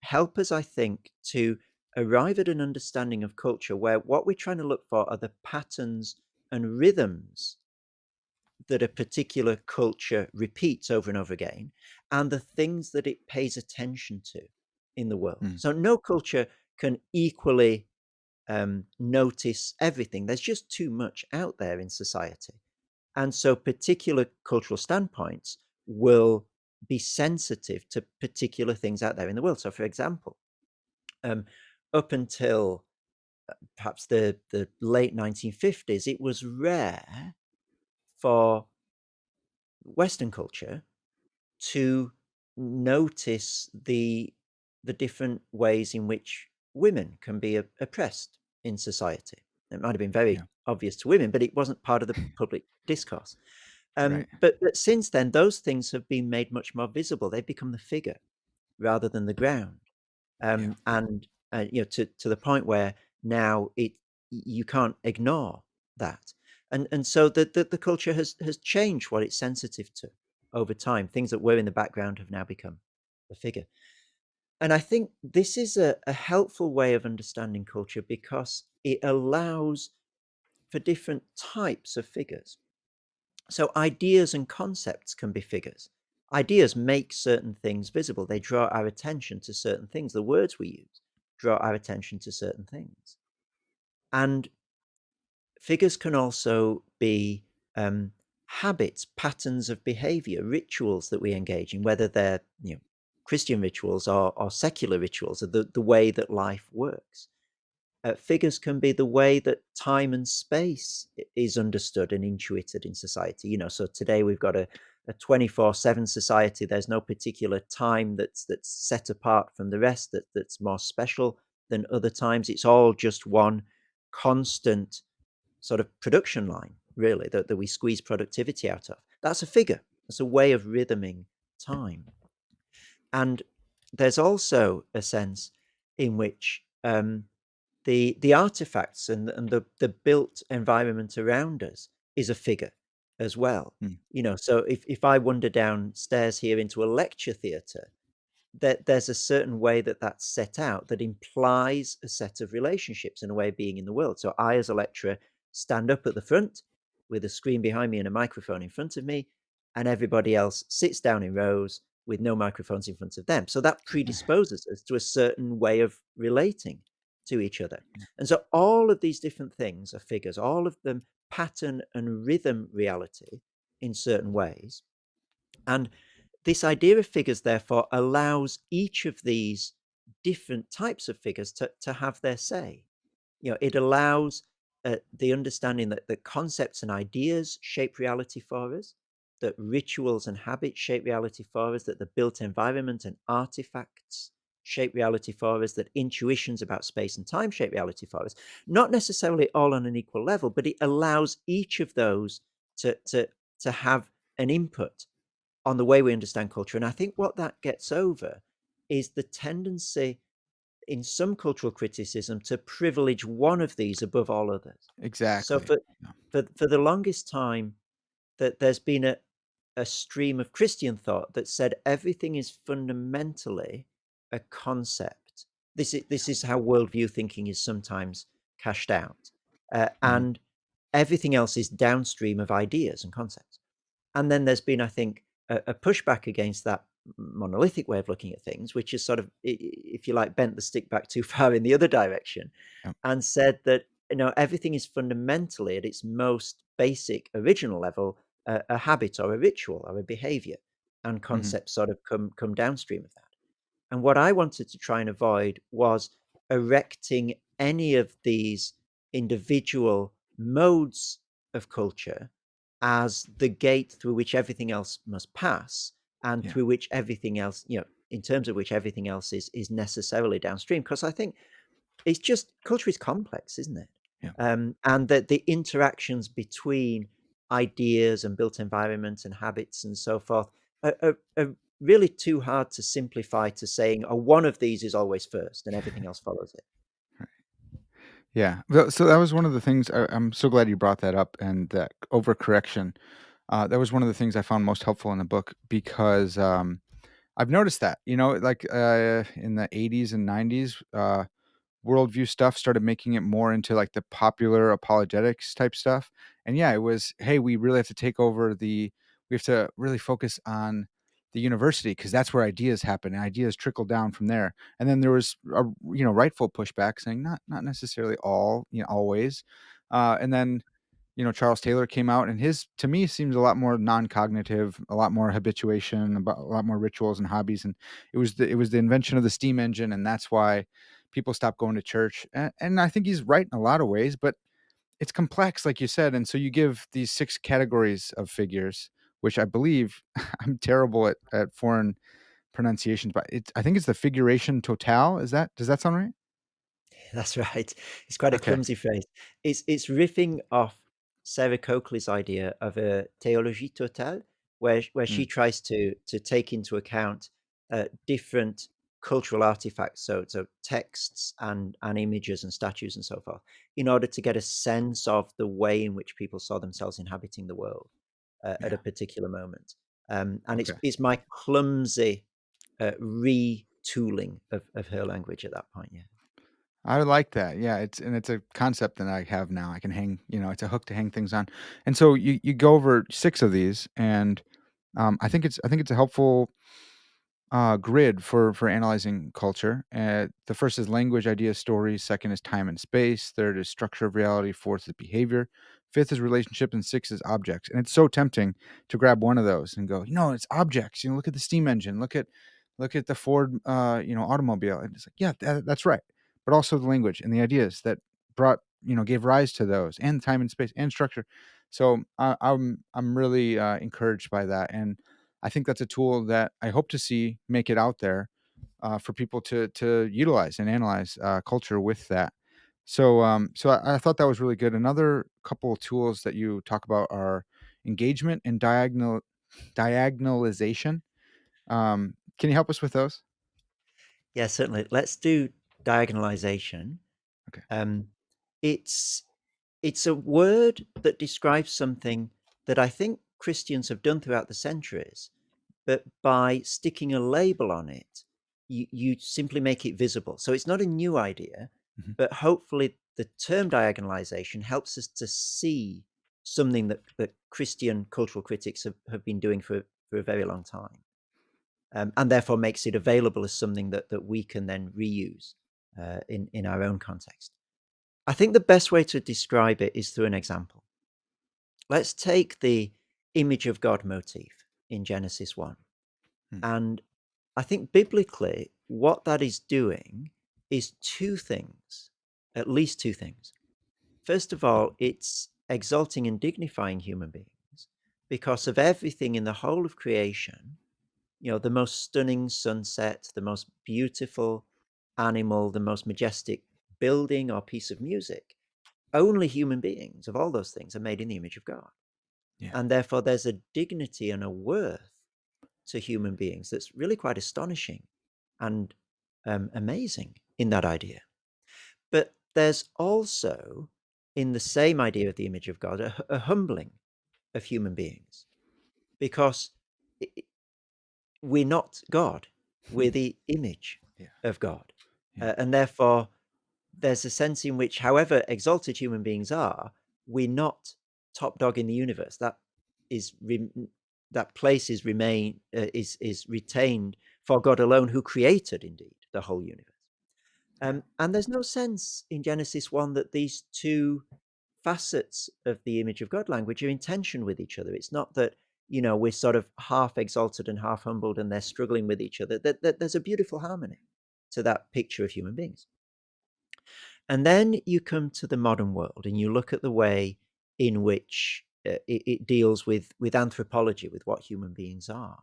help us, I think, to arrive at an understanding of culture where what we're trying to look for are the patterns and rhythms that a particular culture repeats over and over again, and the things that it pays attention to in the world. mm, So no culture can equally notice everything. There's just too much out there in society. And so particular cultural standpoints will be sensitive to particular things out there in the world. So, for example, um, up until perhaps the late 1950s, it was rare for Western culture to notice the different ways in which women can be oppressed in society. It might have been very yeah, obvious to women, but it wasn't part of the public discourse. Right. But since then, those things have been made much more visible. They've become the figure rather than the ground. Yeah. And to the point where now you can't ignore that. And so the culture has changed what it's sensitive to over time. Things that were in the background have now become the figure. And I think this is a helpful way of understanding culture because it allows for different types of figures. So ideas and concepts can be figures. Ideas make certain things visible. They draw our attention to certain things. The words we use draw our attention to certain things. And figures can also be habits, patterns of behavior, rituals that we engage in, whether they're Christian rituals or secular rituals, or the way that life works. Figures can be the way that time and space is understood and intuited in society. So today we've got a 24/7 society. There's no particular time that's set apart from the rest that's more special than other times. It's all just one constant sort of production line, really, that we squeeze productivity out of. That's a figure. That's a way of rhythming time. And there's also a sense in which the artifacts and the built environment around us is a figure as well. Mm. So if I wander downstairs here into a lecture theatre, that there's a certain way that that's set out that implies a set of relationships and a way of being in the world. So I, as a lecturer, stand up at the front with a screen behind me and a microphone in front of me, and everybody else sits down in rows with no microphones in front of them. So that predisposes us to a certain way of relating to each other. Yeah. And so all of these different things are figures, all of them pattern and rhythm reality in certain ways. And this idea of figures, therefore, allows each of these different types of figures to have their say. It allows the understanding that concepts and ideas shape reality for us, that rituals and habits shape reality for us, that the built environment and artifacts shape reality for us, that intuitions about space and time shape reality for us. Not necessarily all on an equal level, but it allows each of those to have an input on the way we understand culture. And I think what that gets over is the tendency in some cultural criticism to privilege one of these above all others. So Exactly. Yeah. for the longest time, that there's been a stream of Christian thought that said everything is fundamentally a concept. This is how worldview thinking is sometimes cashed out, Mhm. and everything else is downstream of ideas and concepts. And then there's been, I think, a pushback against that monolithic way of looking at things, which is sort of, if you like, bent the stick back too far in the other direction, Yep. and said that everything is fundamentally at its most basic, original level a habit or a ritual or a behavior, and Mhm. concepts sort of come downstream of that. And what I wanted to try and avoid was erecting any of these individual modes of culture as the gate through which everything else must pass, and Yeah. through which everything else, in terms of which everything else is necessarily downstream. Because I think it's just culture is complex, isn't it? Yeah. And that the interactions between ideas and built environments and habits and so forth are really too hard to simplify to saying, oh, one of these is always first and everything else follows it. Yeah. So that was one of the things I'm so glad you brought that up, and that overcorrection. That was one of the things I found most helpful in the book because I've noticed that, like in the 80s and 90s, worldview stuff started making it more into like the popular apologetics type stuff. And yeah, it was, hey, we really have to take over we have to really focus on the university because that's where ideas happen and ideas trickle down from there. And then there was a rightful pushback saying not necessarily always. And then Charles Taylor came out, and his, to me, seems a lot more non-cognitive, a lot more habituation, about a lot more rituals and hobbies. And it was the invention of the steam engine, and that's why people stopped going to church. And I think he's right in a lot of ways, but it's complex, like you said. And so you give these 6 categories of figures, which I believe I'm terrible at foreign pronunciations, but I think it's the figuration total. Does that sound right? That's right. It's quite a Okay. clumsy phrase. It's riffing off. Sarah Coakley's idea of a théologie totale, where she Mm, tries to take into account different cultural artifacts, so texts and images and statues and so forth, in order to get a sense of the way in which people saw themselves inhabiting the world at yeah. a particular moment. And Okay. it's my clumsy retooling of her language at that point. Yeah. I like that. Yeah, it's a concept that I have now. I can hang, it's a hook to hang things on. And so you go over 6 of these, and I think it's a helpful grid for analyzing culture. The first is language, ideas, stories. Second is time and space. Third is structure of reality. Fourth is behavior. Fifth is relationship, and sixth is objects. And it's so tempting to grab one of those and go, it's objects. Look at the steam engine. Look at the Ford, automobile. And it's like, yeah, that's right. But also the language and the ideas that gave rise to those, and time and space and structure. So I'm really encouraged by that, and I think that's a tool that I hope to see make it out there for people to utilize and analyze culture with that. So I thought that was really good. Another couple of tools that you talk about are engagement and diagonalization. Can you help us with those? Yeah, certainly. Let's do diagonalization. Okay. Um, it's it's a word that describes something that I think Christians have done throughout the centuries, but by sticking a label on it, you simply make it visible. So it's not a new idea, Mhm. but hopefully the term diagonalization helps us to see something that Christian cultural critics have been doing for a very long time. And therefore makes it available as something that we can then reuse in our own context. I think the best way to describe it is through an example. Let's take the image of God motif in Genesis 1. Mm. And I think biblically, what that is doing is two things, at least two things. First of all, it's exalting and dignifying human beings because of everything in the whole of creation, the most stunning sunset, the most beautiful animal, the most majestic building or piece of music. Only human beings of all those things are made in the image of God. Yeah. And therefore, there's a dignity and a worth to human beings that's really quite astonishing and amazing in that idea. But there's also, in the same idea of the image of God, a humbling of human beings because we're not God. We're the image Yeah. of God. Yeah. And therefore, there's a sense in which, however exalted human beings are, we're not top dog in the universe. Is re- that place is retained for God alone, who created indeed the whole universe. Yeah. And there's no sense in Genesis 1 that these two facets of the image of God language are in tension with each other. It's not that, we're sort of half exalted and half humbled and they're struggling with each other. That there's a beautiful harmony to that picture of human beings. And then you come to the modern world and you look at the way in which it deals with anthropology, with what human beings are.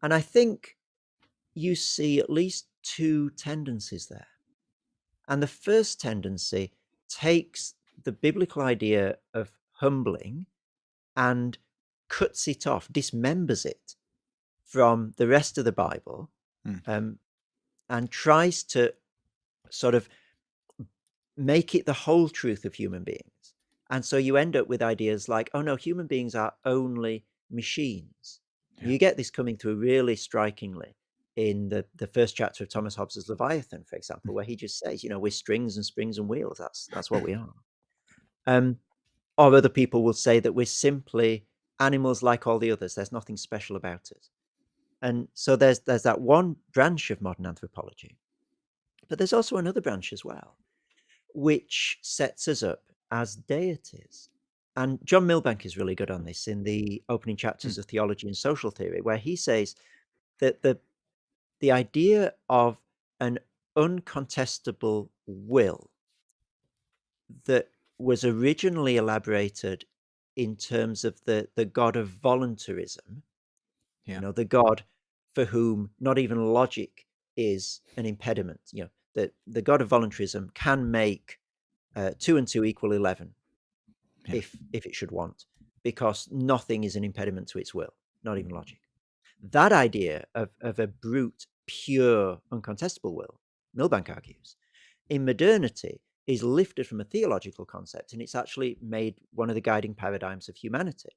And I think you see at least two tendencies there. And the first tendency takes the biblical idea of humbling and cuts it off, dismembers it from the rest of the Bible, Mm. um, and tries to sort of make it the whole truth of human beings. And so you end up with ideas like, oh no, human beings are only machines. Yeah. You get this coming through really strikingly in the first chapter of Thomas Hobbes's Leviathan, for example, where he just says, we're strings and springs and wheels. That's what we are. Um, or other people will say that we're simply animals like all the others. There's nothing special about us. And so there's that one branch of modern anthropology, but there's also another branch as well, which sets us up as deities. And John Milbank is really good on this in the opening Mm. chapters of Theology and Social Theory, where he says that the idea of an uncontestable will that was originally elaborated in terms of the god of voluntarism, Yeah. the god for whom not even logic is an impediment, that the god of voluntarism can make 2 and 2 equal 11. Yeah. if it should want, because nothing is an impediment to its will, not even logic. That idea of a brute, pure, uncontestable will, Milbank argues, in modernity is lifted from a theological concept, and it's actually made one of the guiding paradigms of humanity.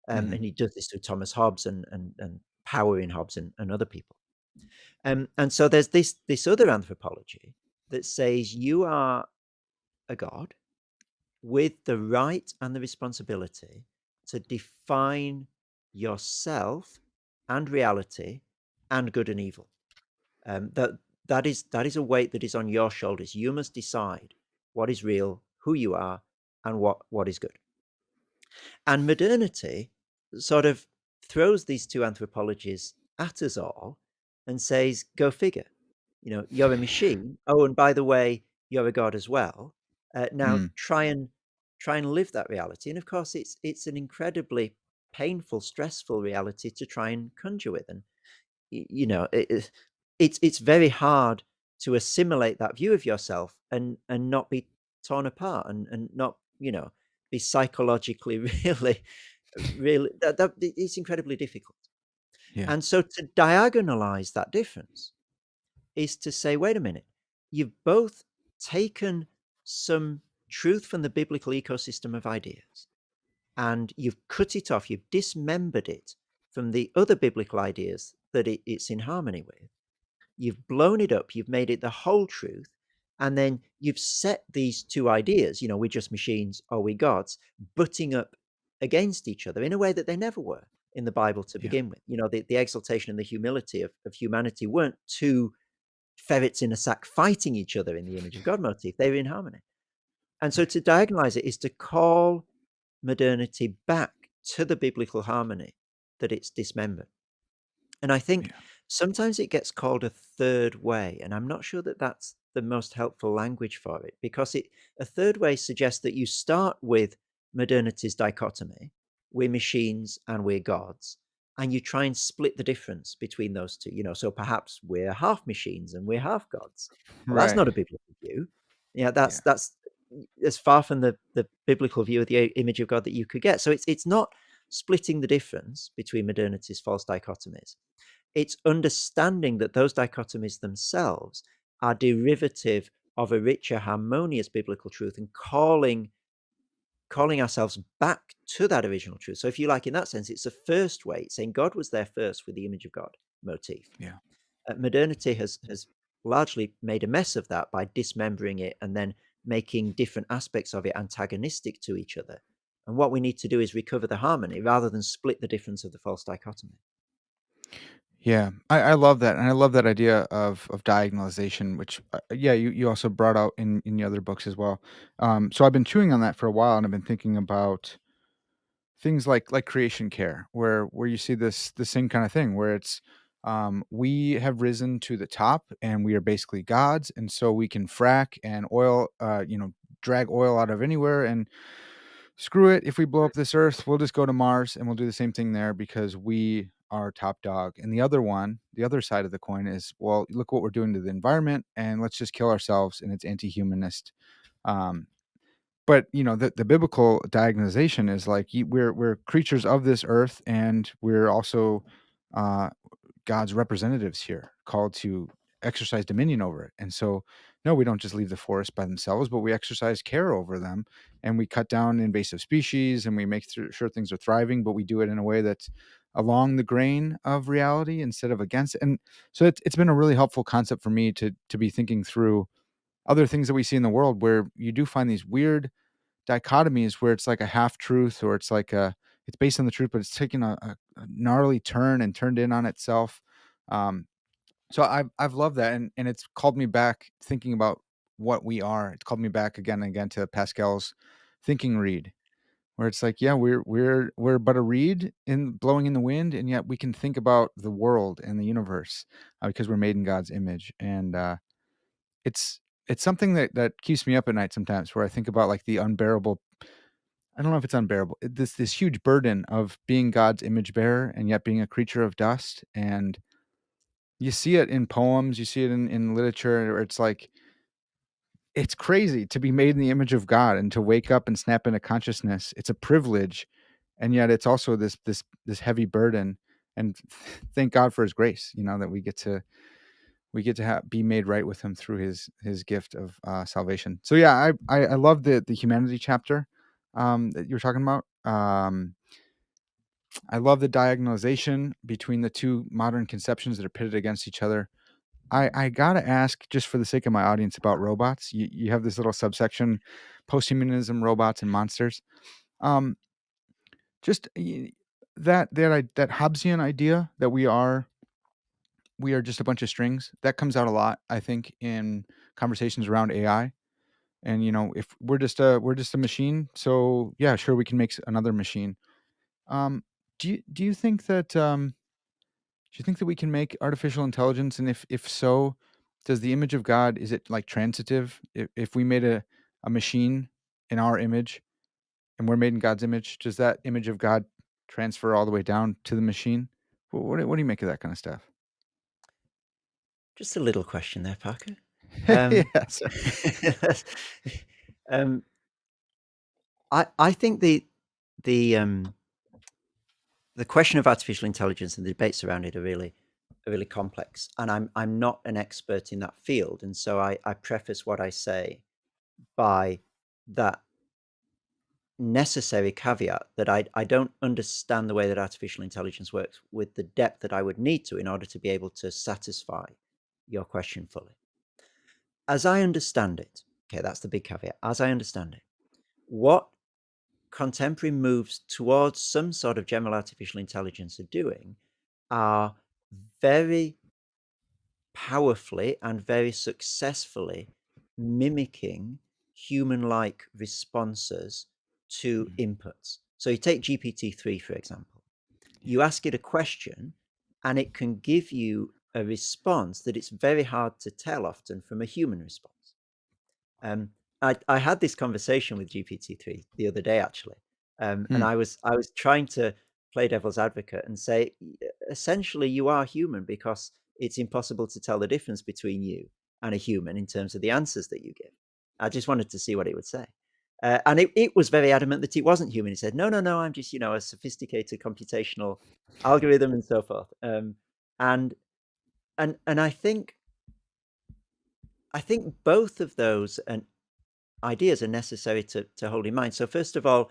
Mhm. And he does this through Thomas Hobbes and Power in Hobbes and other people. And so there's this other anthropology that says you are a god with the right and the responsibility to define yourself and reality and good and evil. That is a weight that is on your shoulders. You must decide what is real, who you are, and what is good. And modernity sort of throws these two anthropologies at us all and says, go figure. You're a machine. Oh, and by the way, you're a god as well. Now Mm. try and live that reality. And of course, it's an incredibly painful, stressful reality to try and conjure with. And it's very hard to assimilate that view of yourself and not be torn apart and not be psychologically really that it's incredibly difficult. Yeah. And so to diagonalize that difference is to say, wait a minute, you've both taken some truth from the biblical ecosystem of ideas and you've cut it off, you've dismembered it from the other biblical ideas that it's in harmony with. You've blown it up, you've made it the whole truth, and then you've set these two ideas, we're just machines or we gods, butting up against each other in a way that they never were in the Bible to Yeah. begin with. The exaltation and the humility of humanity weren't two ferrets in a sack fighting each other in the image of God motif, they were in harmony. And so Right. to diagonalize it is to call modernity back to the biblical harmony that it's dismembered. And I think Yeah. sometimes it gets called a third way, and I'm not sure that that's the most helpful language for it, because a third way suggests that you start with modernity's dichotomy, we're machines and we're gods, and you try and split the difference between those two. So perhaps we're half machines and we're half gods. Well, that's Right. not a biblical view. Yeah, Yeah. that's as far from the biblical view of the image of God that you could get. So it's not splitting the difference between modernity's false dichotomies, it's understanding that those dichotomies themselves are derivative of a richer, harmonious biblical truth and calling ourselves back to that original truth. So if you like, in that sense, it's a first way. It's saying God was there first with the image of God motif. Yeah. Modernity has largely made a mess of that by dismembering it and then making different aspects of it antagonistic to each other. And what we need to do is recover the harmony rather than split the difference of the false dichotomy. Yeah, I love that, and I love that idea of diagonalization, which yeah, you also brought out in your other books as well. So I've been chewing on that for a while, and I've been thinking about things like creation care, where you see this same kind of thing, where it's we have risen to the top, and we are basically gods, and so we can frack and oil, drag oil out of anywhere, and screw it. If we blow up this Earth, we'll just go to Mars and we'll do the same thing there because we are top dog. And the other side of the coin is, well, look what we're doing to the environment, and let's just kill ourselves. And it's anti-humanist. Um, but the biblical diagonalization is like we're creatures of this earth, and we're also uh, God's representatives here, called to exercise dominion over it. And so, no, we don't just leave the forest by themselves, but we exercise care over them, and we cut down invasive species, and we make sure things are thriving, but we do it in a way that's along the grain of reality instead of against it. And so it's been a really helpful concept for me to be thinking through other things that we see in the world, where you do find these weird dichotomies where it's like a half truth, or it's based on the truth, but it's taken a gnarly turn and turned in on itself. Um, so I've loved that, and it's called me back thinking about what we are. It's called me back again and again to Pascal's thinking reed, where it's like, yeah, we're but a reed in blowing in the wind, and yet we can think about the world and the universe, because we're made in God's image. And it's it's something that keeps me up at night sometimes, where I think about like the unbearable. I don't know if it's unbearable. This huge burden of being God's image bearer and yet being a creature of dust. And you see it in poems, you see it in literature, where it's like it's crazy to be made in the image of God and to wake up and snap into consciousness. It's a privilege, and yet it's also this heavy burden. And thank God for His grace, that be made right with Him through His gift of salvation. So yeah, I love the humanity chapter that you were talking about. I love the diagonalization between the two modern conceptions that are pitted against each other. I gotta ask, just for the sake of my audience, about robots. You have this little subsection, posthumanism, robots, and monsters. Um, just that Hobbesian idea that we are just a bunch of strings that comes out a lot, I think, in conversations around AI. And if we're just a machine, so yeah, sure, we can make another machine. Um, do you think that Do you think that we can make artificial intelligence? And if so, does the image of God, is it like transitive? If we made a machine in our image and we're made in God's image, does that image of God transfer all the way down to the machine? What do you make of that kind of stuff? Just a little question there, Parker. Um, Yeah, sorry. um, I think the um, the question of artificial intelligence and the debates around it are really complex, and I'm not an expert in that field, and so I preface what I say by that necessary caveat that I don't understand the way that artificial intelligence works with the depth that I would need to in order to be able to satisfy your question fully. As I understand it, okay, that's the big caveat. As I understand it, what contemporary moves towards some sort of general artificial intelligence are doing are very powerfully and very successfully mimicking human-like responses to Mm, inputs. So you take GPT-3, for example. yeah. You ask it a question, and it can give you a response that it's very hard to tell often from a human response. Um, I had this conversation with GPT-3 the other day, actually, and Hmm. I was trying to play devil's advocate and say, essentially, you are human because it's impossible to tell the difference between you and a human in terms of the answers that you give. I just wanted to see what it would say. And it was very adamant that it wasn't human. It said, no, no, no, I'm just, a sophisticated computational algorithm and so forth. And and I think both of those and ideas are necessary to hold in mind. So first of all,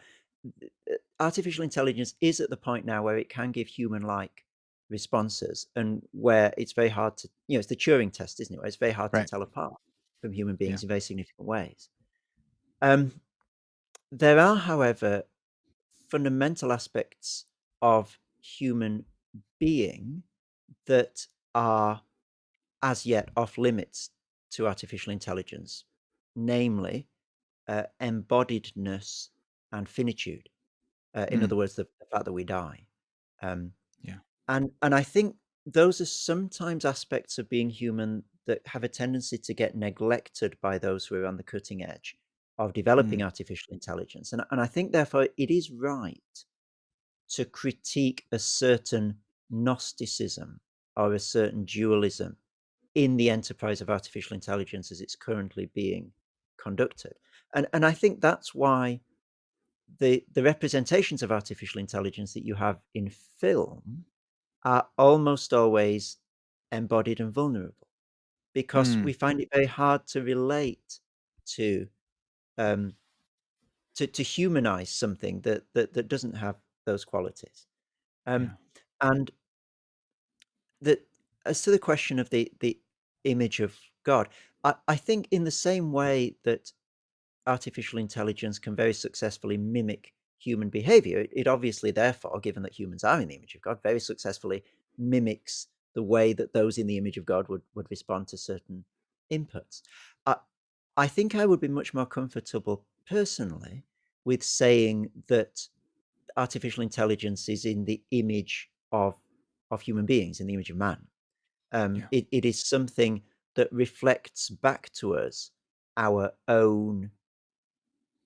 artificial intelligence is at the point now where it can give human-like responses, and where it's very hard to, it's the Turing test, isn't it? Where it's very hard to Right. tell apart from human Yeah. beings in very significant ways. Um, there are, however, fundamental aspects of human being that are as yet off limits to artificial intelligence, namely embodiedness and finitude. In Mm, other words, the fact that we die. Um, yeah. and I think those are sometimes aspects of being human that have a tendency to get neglected by those who are on the cutting edge of Mm, developing artificial intelligence. And I think, therefore, it is right to critique a certain Gnosticism or a certain dualism in the enterprise of artificial intelligence as it's currently being conducted. And I think that's why the representations of artificial intelligence that you have in film are almost always embodied and vulnerable, because mm, we find it very hard to relate to um, to humanize something that doesn't have those qualities. Um, yeah. and that as to the question of the image of God, I think in the same way that artificial intelligence can very successfully mimic human behavior, it obviously, therefore, given that humans are in the image of God, very successfully mimics the way that those in the image of God would respond to certain inputs. I, I think I would be much more comfortable personally with saying that artificial intelligence is in the image of human beings, in the image of man. Yeah. It is something that reflects back to us our own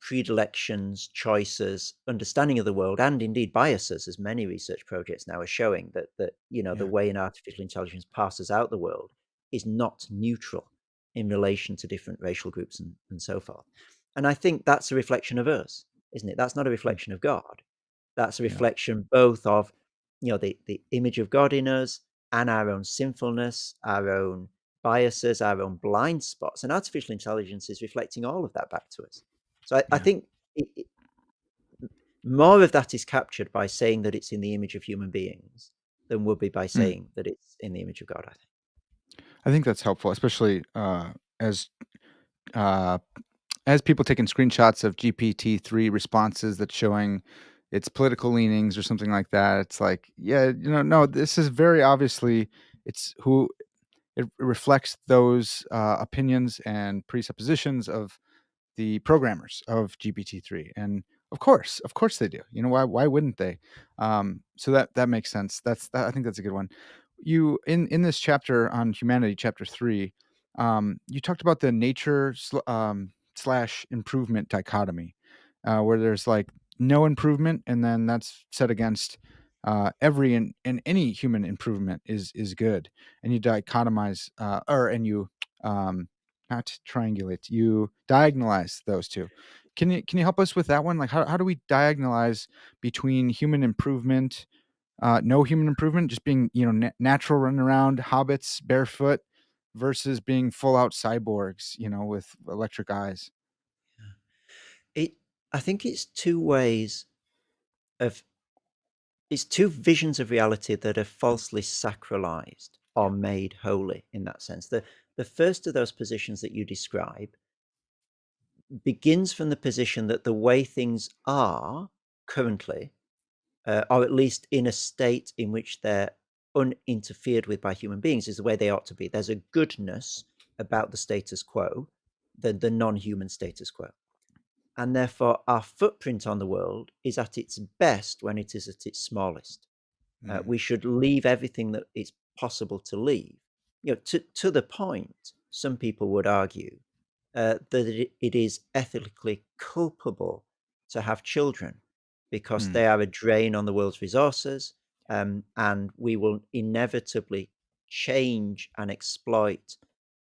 predilections, choices, understanding of the world, and indeed biases, as many research projects now are showing that the Yeah. way an artificial intelligence passes out the world is not neutral in relation to different racial groups and so forth. And I think that's a reflection of us, isn't it? That's not a Mm. reflection of God. That's a Yeah. reflection both of, the image of God in us and our own sinfulness, our own biases, our own blind spots. And artificial intelligence is reflecting all of that back to us. So I Yeah. think more of that is captured by saying that it's in the image of human beings than would be by Mm. saying that it's in the image of God, I think. I think that's helpful, especially as uh, as people taking screenshots of GPT-3 responses that's showing its political leanings or something like that. It's like, yeah, no, this is very obviously it's who it reflects those opinions and presuppositions of the programmers of GPT-3, and of course they do. Why wouldn't they? So that makes sense. I think that's a good one. You in this chapter on humanity, chapter 3, you talked about the nature slash improvement dichotomy, where there's like no improvement, and then that's set against every and any human improvement is good, and you dichotomize and you um, not triangulate. You diagonalize those two. Can you help us with that one? Like how do we diagonalize between human improvement, no human improvement, just being natural running around hobbits barefoot, versus being full out cyborgs, with electric eyes. It I think of it's two visions of reality that are falsely sacralized or Yeah. made holy in that sense. The first of those positions that you describe begins from the position that the way things are currently, or at least in a state in which they're uninterfered with by human beings, is the way they ought to be. There's a goodness about the status quo, the non-human status quo. And therefore, our footprint on the world is at its best when it is at its smallest. Mm, We should leave everything that it's possible to leave. To the point, some people would argue that it is ethically culpable to have children because mm, they are a drain on the world's resources, and we will inevitably change and exploit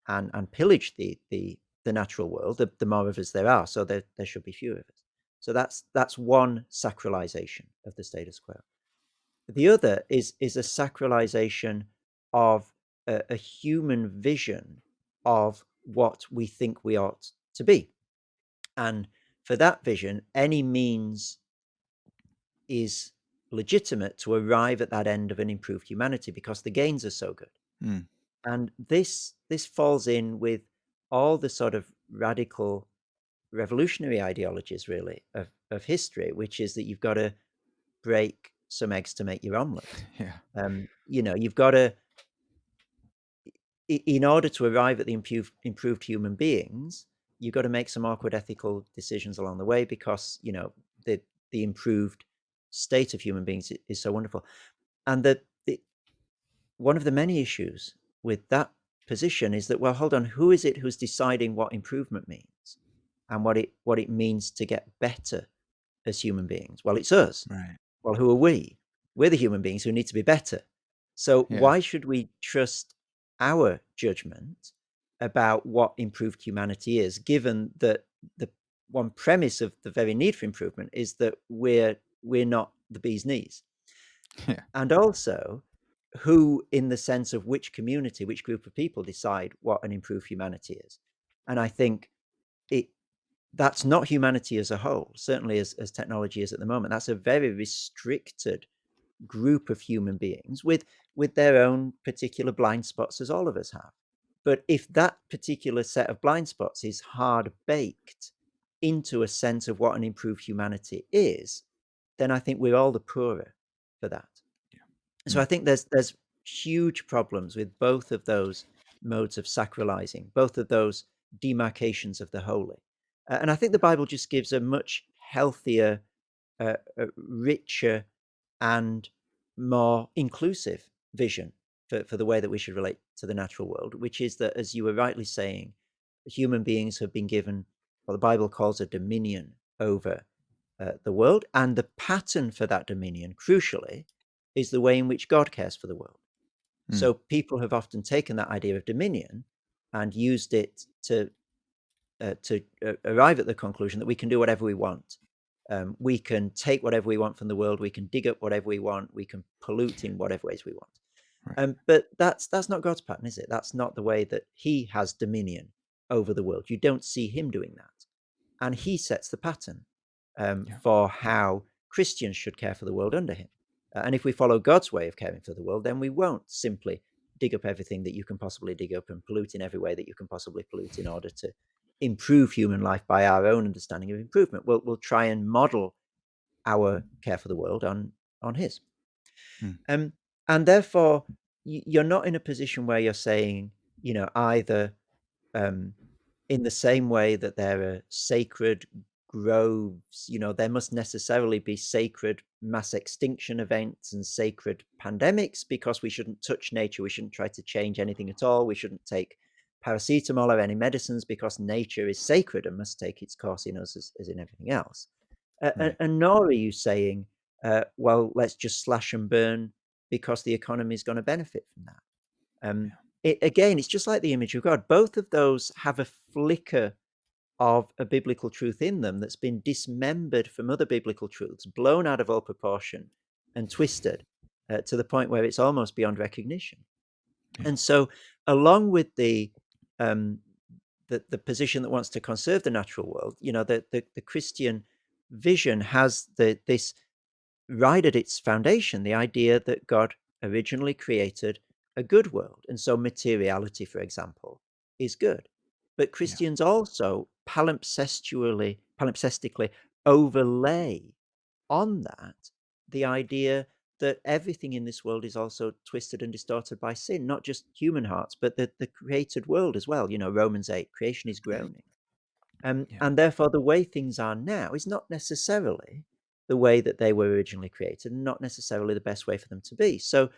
and pillage the natural world. The more of us there are, so there should be fewer of us. So that's one sacralization of the status quo. The other is a sacralization of a human vision of what we think we ought to be. And for that vision, any means is legitimate to arrive at that end of an improved humanity because the gains are so good. mm, And this falls in with all the sort of radical revolutionary ideologies really of history, which is that you've got to break some eggs to make your omelet. yeah. You've got to, in order to arrive at the improved human beings, you've got to make some awkward ethical decisions along the way because the improved state of human beings is so wonderful. And the one of the many issues with that position is that, well, hold on, who is it who's deciding what improvement means and what it means to get better as human beings? Well, it's us. Right. Well, who are we? We're the human beings who need to be better. So Yeah. why should we trust our judgment about what improved humanity is, given that the one premise of the very need for improvement is that we're not the bee's knees? Yeah. And also, who, in the sense of which community, which group of people decide what an improved humanity is? And I think it that's not humanity as a whole, certainly as technology is at the moment. That's a very restricted group of human beings with their own particular blind spots, as all of us have. But if that particular set of blind spots is hard baked into a sense of what an improved humanity is, then I think we're all the poorer for that. So I Mm, think there's huge problems with both of those modes of sacralizing, both of those demarcations of the holy. And I think the Bible just gives a much healthier, richer, and more inclusive vision for the way that we should relate to the natural world, which is that, as you were rightly saying, human beings have been given what the Bible calls a dominion over the world. And the pattern for that dominion, crucially, is the way in which God cares for the world. mm, So people have often taken that idea of dominion and used it to arrive at the conclusion that we can do whatever we want. We can take whatever we want from the world. We can dig up whatever we want. We can pollute in whatever ways we want. Right. But that's not God's pattern, is it? That's not the way that He has dominion over the world. You don't see Him doing that, and He sets the pattern Yeah. for how Christians should care for the world under Him. And if we follow God's way of caring for the world, then we won't simply dig up everything that you can possibly dig up and pollute in every way that you can possibly pollute in order to improve human life by our own understanding of improvement. We'll try and model our care for the world on His. Mm. Um, and therefore, you're not in a position where you're saying, either um, in the same way that there are sacred groves, there must necessarily be sacred mass extinction events and sacred pandemics because we shouldn't touch nature. We shouldn't try to change anything at all. We shouldn't take paracetamol or any medicines because nature is sacred and must take its course in us as in everything else. Right. And nor are you saying, well, let's just slash and burn because the economy is going to benefit from that. Yeah. Again, it's just like the image of God. Both of those have a flicker of a biblical truth in them that's been dismembered from other biblical truths, blown out of all proportion and twisted to the point where it's almost beyond recognition. Yeah. And so, along with um, the position that wants to conserve the natural world, the Christian vision has this right at its foundation the idea that God originally created a good world. And so materiality, for example, is good. But Yeah. Christians also palimpsestically overlay on that the idea that everything in this world is also twisted and distorted by sin, not just human hearts, but the created world as well. Romans 8, creation is groaning. Yeah. And therefore, the way things are now is not necessarily the way that they were originally created, and not necessarily the best way for them to be. So,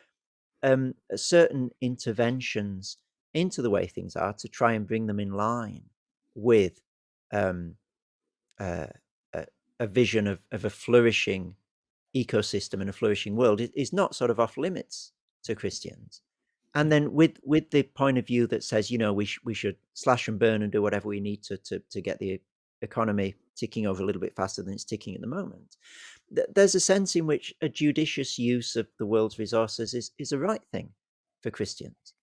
certain interventions into the way things are to try and bring them in line with um, uh, a, a vision of a flourishing ecosystem and a flourishing world is not sort of off limits to Christians. And Yeah. then with the point of view that says, we should slash and burn and do whatever we need to get the economy ticking over a little bit faster than it's ticking at the moment. There's a sense in which a judicious use of the world's resources is a right thing for Christians.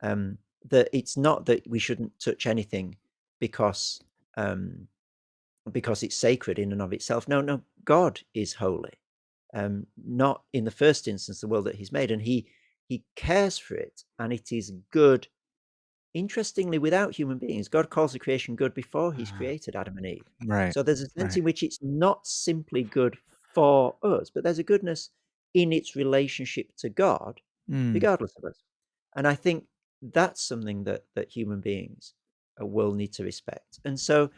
Um, that it's not that we shouldn't touch anything because um, because it's sacred in and of itself. No, no, God is holy, not in the first instance the world that He's made, and He cares for it, and it is good. Interestingly, without human beings, God calls the creation good before He's Ah, created Adam and Eve. right. So there's a sense Right. in which it's not simply good for us, but there's a goodness in its relationship to God, Mm. regardless of us. And I think that's something that human beings will need to respect. And so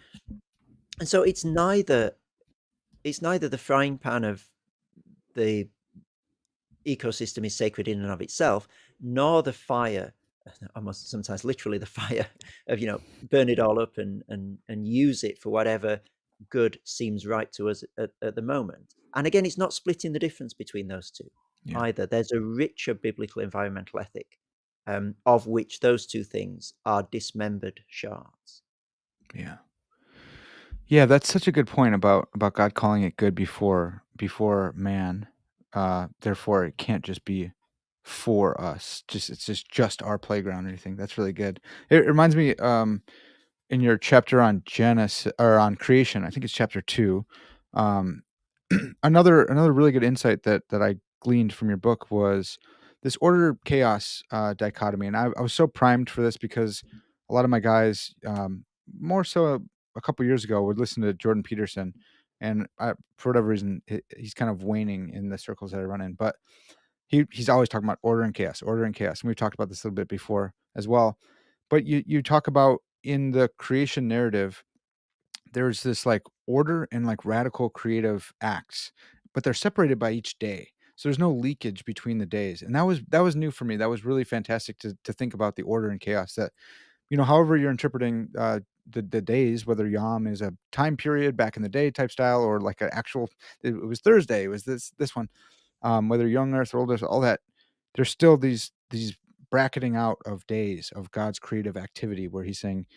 it's neither the frying pan of the ecosystem is sacred in and of itself, nor the fire, almost sometimes literally the fire of burn it all up and use it for whatever good seems right to us at the moment. And again, it's not splitting the difference between those two Yeah. either. There's a richer biblical environmental ethic, of which those two things are dismembered shards. Yeah. Yeah, that's such a good point about God calling it good before man. Therefore, it can't just be for us. It's just our playground or anything. That's really good. It reminds me, in your chapter on Genesis or on creation, I think it's chapter 2. Um, another really good insight that I gleaned from your book was this order chaos dichotomy, and I was so primed for this because a lot of my guys, more so a couple years ago, would listen to Jordan Peterson, and for whatever reason, he's kind of waning in the circles that I run in, but he's always talking about order and chaos, and we've talked about this a little bit before as well. But you talk about in the creation narrative there's this like order and like radical creative acts, but they're separated by each day. So there's no leakage between the days. And that was new for me. That was really fantastic to think about the order and chaos that, however you're interpreting the days, whether Yom is a time period back in the day type style or like an actual, it was Thursday, it was this one, whether young earth or old earth, all that, there's still these bracketing out of days of God's creative activity where he's saying,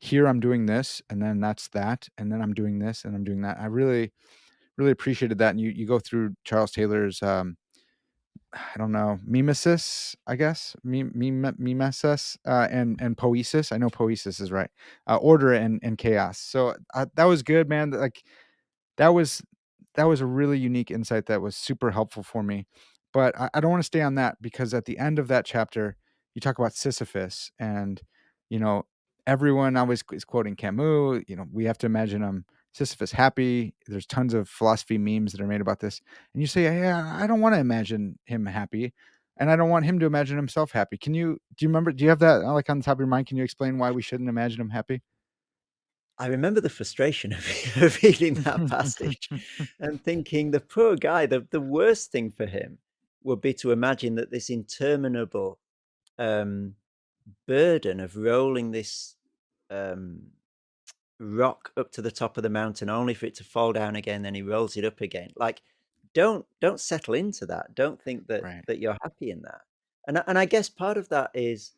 "Here I'm doing this, and then that's that, and then I'm doing this, and I'm doing that." I really, really appreciated that, and you go through Charles Taylor's, I don't know, mimesis, I guess, mimesis, and poesis. I know poesis is right. Order and chaos. So, that was good, man. Like, that was that was a really unique insight that was super helpful for me. But I don't wanna stay on that because at the end of that chapter, you talk about Sisyphus and, you know, everyone always is quoting Camus, we have to imagine, Sisyphus happy. There's tons of philosophy memes that are made about this. And you say, "Yeah, I don't wanna imagine him happy, and I don't want him to imagine himself happy." Do you have that, like, on the top of your mind? Can you explain why we shouldn't imagine him happy? I remember the frustration of of reading that passage and thinking the poor guy, the worst thing for him would be to imagine that this interminable, um, burden of rolling this, um, rock up to the top of the mountain only for it to fall down again, then he rolls it up again. Like, don't settle into that. Don't think that Right, you're happy in that. And I guess part of that is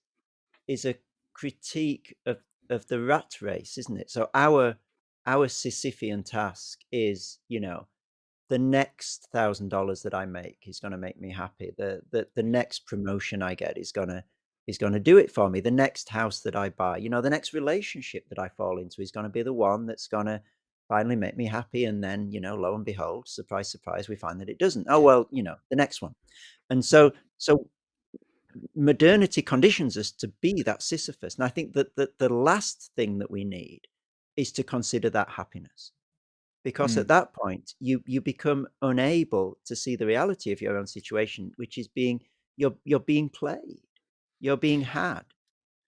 a critique of the rat race, isn't it? So our Sisyphean task is, the next $1,000 that I make is gonna make me happy. The next promotion I get is gonna do it for me. The next house that I buy, the next relationship that I fall into is gonna be the one that's gonna finally make me happy. And then, lo and behold, surprise, surprise, we find that it doesn't. Oh well, the next one. And so modernity conditions us to be that Sisyphus. And I think that the last thing that we need is to consider that happiness, because mm, at that point you become unable to see the reality of your own situation, which is you're being played, you're being had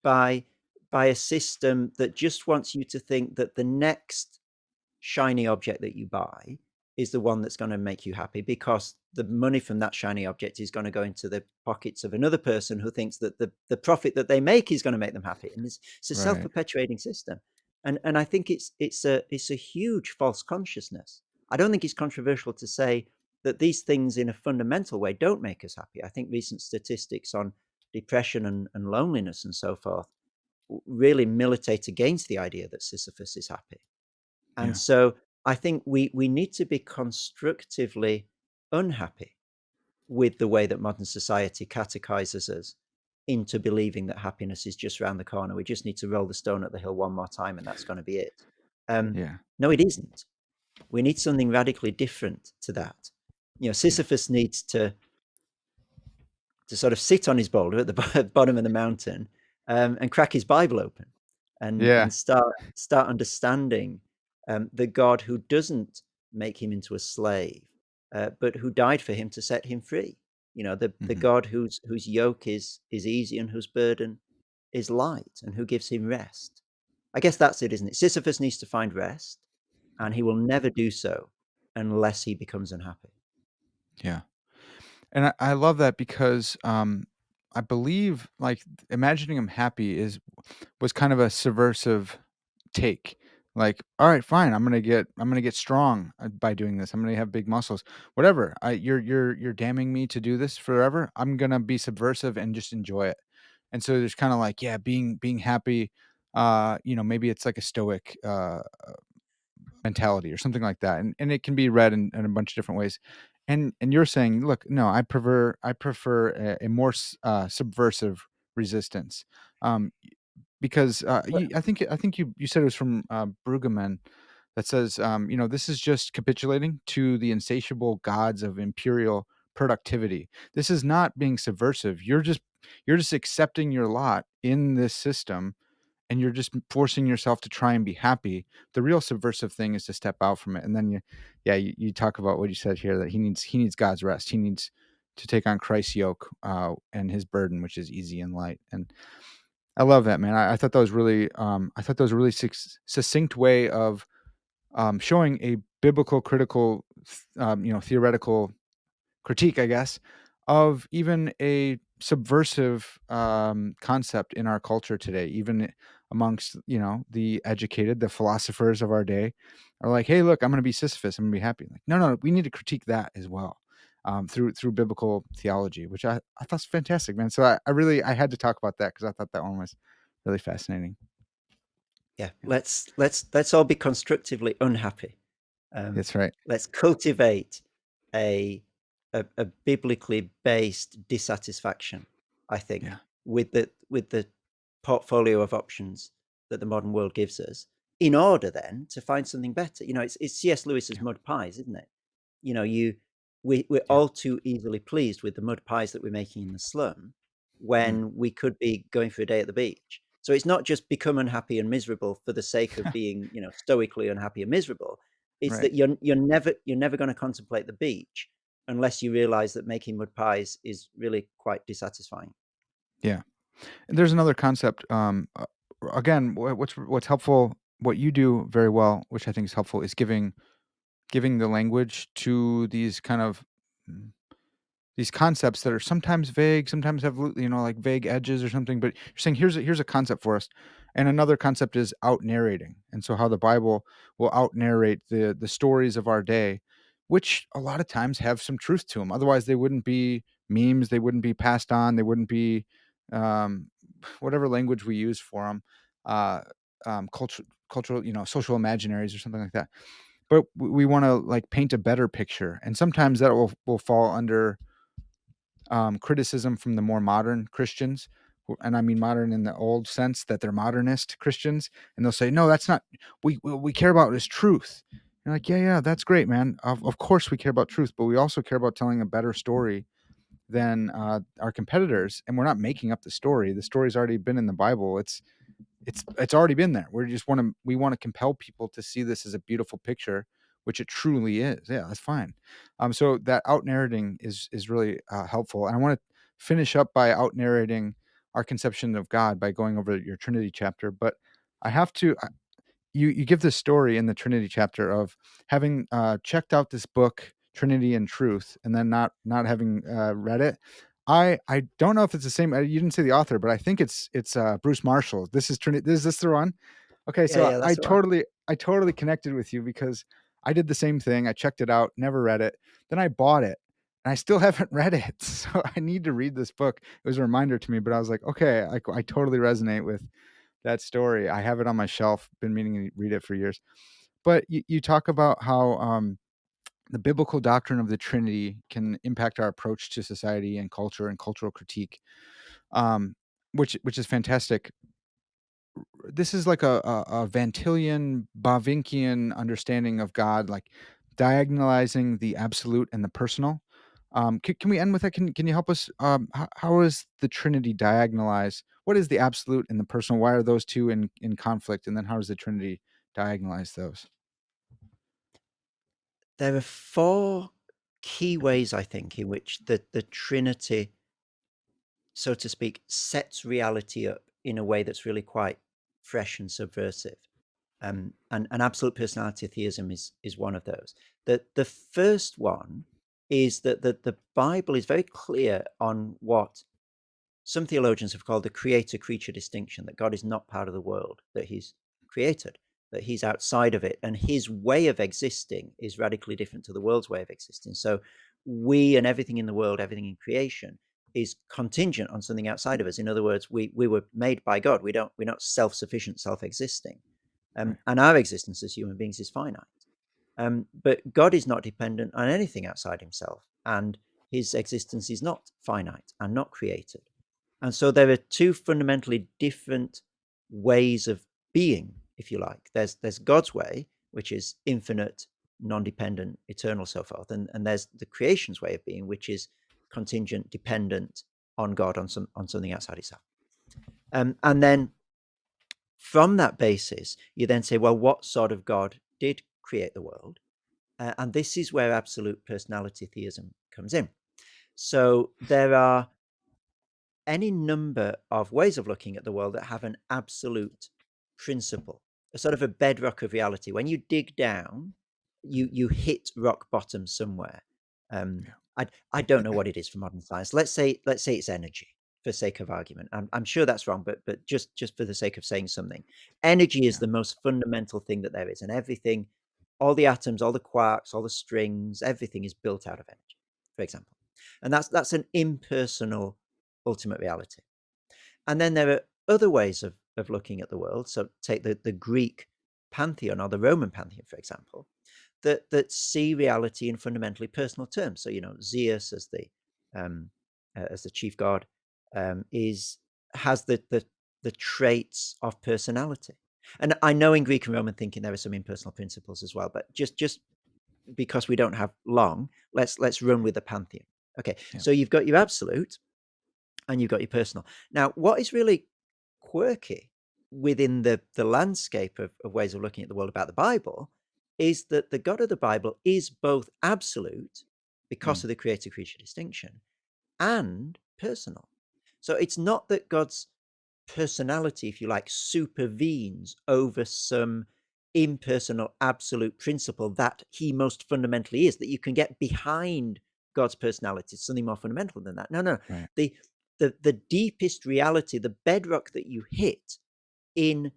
by a system that just wants you to think that the next shiny object that you buy is the one that's gonna make you happy, because the money from that shiny object is gonna go into the pockets of another person who thinks that the profit that they make is gonna make them happy, and it's a right, self-perpetuating system. And I think it's a huge false consciousness. I don't think it's controversial to say that these things in a fundamental way don't make us happy. I think recent statistics on depression and loneliness and so forth really militate against the idea that Sisyphus is happy. And yeah, so I think we need to be constructively unhappy with the way that modern society catechizes us into believing that happiness is just around the corner. We just need to roll the stone at the hill one more time, and that's going to be it. Um, yeah, no, it isn't. We need something radically different to that. yeah, Sisyphus needs to sort of sit on his boulder at the bottom of the mountain, and crack his Bible open, and yeah, start understanding, the God who doesn't make him into a slave, but who died for him to set him free. The mhm, God whose yoke is easy and whose burden is light, and who gives him rest. I guess that's it, isn't it? Sisyphus needs to find rest, and he will never do so unless he becomes unhappy. yeah. And I love that because, I believe, like, imagining him happy was kind of a subversive take. Like, "All right, fine, I'm gonna get strong, by doing this. I'm gonna have big muscles. Whatever. You're damning me to do this forever. I'm gonna be subversive and just enjoy it." And so there's kinda like, yeah, being happy, maybe it's like a stoic, mentality or something like that, and it can be read in a bunch of different ways. And you're saying, "Look, no, I prefer a more subversive resistance." Because, I think you said it was from, Brueggemann that says, "This is just capitulating to the insatiable gods of imperial productivity. This is not being subversive. You're just accepting your lot in this system, and you're just forcing yourself to try and be happy. The real subversive thing is to step out from it." And then you talk about what you said here, that he needs God's rest. He needs to take on Christ's yoke, and his burden, which is easy and light. And I love that, man. I thought that was a really succinct way of, showing a biblical critical, theoretical critique, I guess, of even a subversive, concept in our culture today, even amongst, the educated, the philosophers of our day are like, "Hey, look, I'm gonna be Sisyphus. I'm gonna be happy." Like, no, no, we need to critique that as well. through biblical theology, which I thought was fantastic, man. So I had to talk about that because I thought that one was really fascinating. Yeah, Yeah, let's all be constructively unhappy. Um, that's right. let's cultivate a, a biblically based dissatisfaction, I think, Yeah, with the portfolio of options that the modern world gives us, in order then to find something better. It's C.S. Lewis's yeah, mud pies, isn't it? You know, you we're yeah. all too easily pleased with the mud pies that we're making in the slum Mm. when we could be going for a day at the beach. So it's not just become unhappy and miserable for the sake of being, stoically unhappy and miserable. It's Right. that you're never going to contemplate the beach unless you realize that making mud pies is really quite dissatisfying. Yeah. And there's another concept. Again, what's helpful, what you do very well, which I think is helpful, is giving the language to these kind of mm, these concepts that are sometimes vague, sometimes have like vague edges or something. But you're saying here's a concept for us, and another concept is out narrating, and so how the Bible will out narrate the stories of our day, which a lot of times have some truth to them. Otherwise, they wouldn't be memes, they wouldn't be passed on, they wouldn't be um, whatever language we use for them, uh, cultural, social imaginaries or something like that. But we want to like paint a better picture, and sometimes that will fall under criticism from the more modern Christians, and I mean modern in the old sense that they're modernist Christians, and they'll say, "No, that's not. We care about is truth." You're like, "Yeah, yeah, that's great, man. Of course we care about truth, but we also care about telling a better story than our competitors, and we're not making up the story. The story's already been in the Bible. It's already been there. We want to compel people to see this as a beautiful picture, which it truly is. Yeah, that's fine. So that out narrating is really helpful. And I want to finish up by out narrating our conception of God by going over your Trinity chapter. But I have to. You give this story in the Trinity chapter of having checked out this book Trinity and Truth, and then not having read it. I don't know if it's the same. You didn't say the author, but I think it's Bruce Marshall. This is Trinity. Is this the one? Okay, Yeah, so yeah, I that's the one. totally connected with you because I did the same thing. I checked it out, never read it. Then I bought it, and I still haven't read it. So I need to read this book. It was a reminder to me, but I was like, okay, I totally resonate with that story. I have it on my shelf. Been meaning to read it for years. But you talk about how the biblical doctrine of the Trinity can impact our approach to society and culture and cultural critique, um, which is fantastic. This is like a Van Tillian, Bavinkian understanding of God, like diagonalizing the absolute and the personal. Can we end with that? Can you help us? How is the Trinity diagonalized? What is the absolute and the personal? Why are those two in conflict? And then how does the Trinity diagonalize those? There are four key ways, I think, in which the Trinity, so to speak, sets reality up in a way that's really quite fresh and subversive. And absolute personality theism is one of those. The first one is that the Bible is very clear on what some theologians have called the creator-creature distinction, that God is not part of the world, that he's created, that he's outside of it, and his way of existing is radically different to the world's way of existing. So we and everything in the world, everything in creation, is contingent on something outside of us. In other words, we were made by God. We're not self-sufficient, self-existing. Right, And our existence as human beings is finite. But God is not dependent on anything outside himself, and his existence is not finite and not created. And so there are two fundamentally different ways of being, if you like. There's God's way, which is infinite, non-dependent, eternal, so forth, and there's the creation's way of being, which is contingent, dependent on God, on something outside itself. And then from that basis, you then say, well, what sort of God did create the world? And this is where absolute personality theism comes in. So there are any number of ways of looking at the world that have an absolute principle, a sort of a bedrock of reality. When you dig down, you hit rock bottom somewhere. Um, yeah, I don't know what it is for modern science. Let's say it's energy for sake of argument. I'm sure that's wrong, but just for the sake of saying something, energy is yeah, the most fundamental thing that there is, and everything, all the atoms, all the quarks, all the strings, everything is built out of energy. for example. And that's an impersonal ultimate reality. And then there are other ways of looking at the world. So take the Greek pantheon or the Roman pantheon, for example, that see reality in fundamentally personal terms. So Zeus um, as the chief god is has the traits of personality. And I know in Greek and Roman thinking there are some impersonal principles as well, but just because we don't have long, let's run with the pantheon. Okay, Yeah. so you've got your absolute and you've got your personal. Now, what is really quirky within the landscape of ways of looking at the world about the Bible is that the God of the Bible is both absolute because Mm. of the creator creature distinction and personal. So it's not that God's personality, if you like, supervenes over some impersonal absolute principle that he most fundamentally is, that you can get behind God's personality. It's something more fundamental than that. No, no. Right. The the deepest reality, the bedrock that you hit in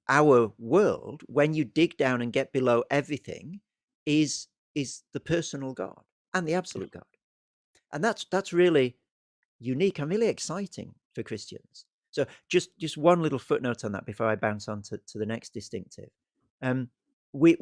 our world, when you dig down and get below everything, is the personal God and the Yeah. absolute God. And that's really unique and really exciting for Christians. So just one little footnote on that before I bounce on to the next distinctive. Um, we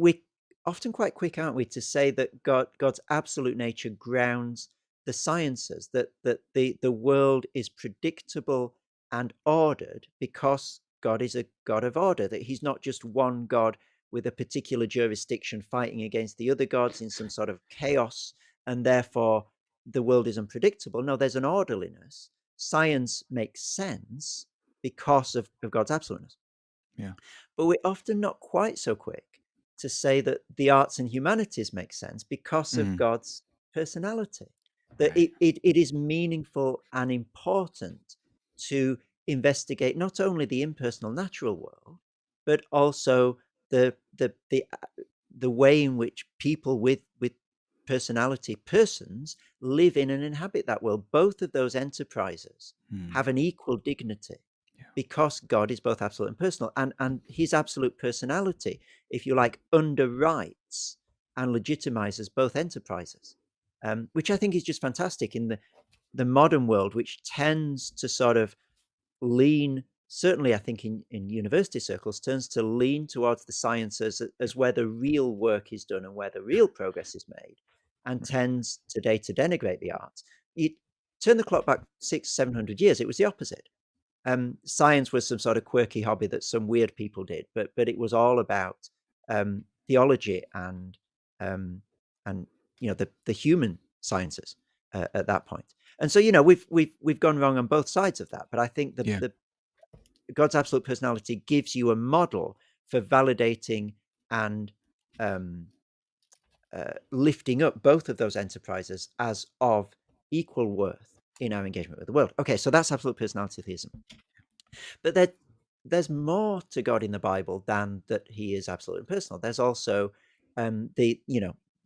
often quite quick, aren't we, to say that God's absolute nature grounds the sciences, that the world is predictable and ordered because God is a God of order, that he's not just one God with a particular jurisdiction fighting against the other gods in some sort of chaos, and therefore the world is unpredictable. No, there's an orderliness. Science makes sense because of God's absoluteness. Yeah. But we're often not quite so quick to say that the arts and humanities make sense because of Mm. God's personality. That Right. it is meaningful and important to investigate not only the impersonal natural world, but also the the the the way in which people with personality persons live in and inhabit that world. Both of those enterprises Mm. have an equal dignity Yeah. because God is both absolute and personal, and his absolute personality, if you like, underwrites and legitimizes both enterprises, which I think is just fantastic in the modern world, which tends to sort of lean, certainly I think in university circles, tends to lean towards the sciences as where the real work is done and where the real progress is made, and Right. tends today to denigrate the arts. You turn the clock back 600-700 years, it was the opposite. Science was some sort of quirky hobby that some weird people did, but it was all about theology um, and the human sciences at that point. And so we've gone wrong on both sides of that. But I think Yeah. the God's absolute personality gives you a model for validating and um, lifting up both of those enterprises as of equal worth in our engagement with the world. Okay, so that's absolute personality theism. But there's more to God in the Bible than that he is absolute and personal. There's also the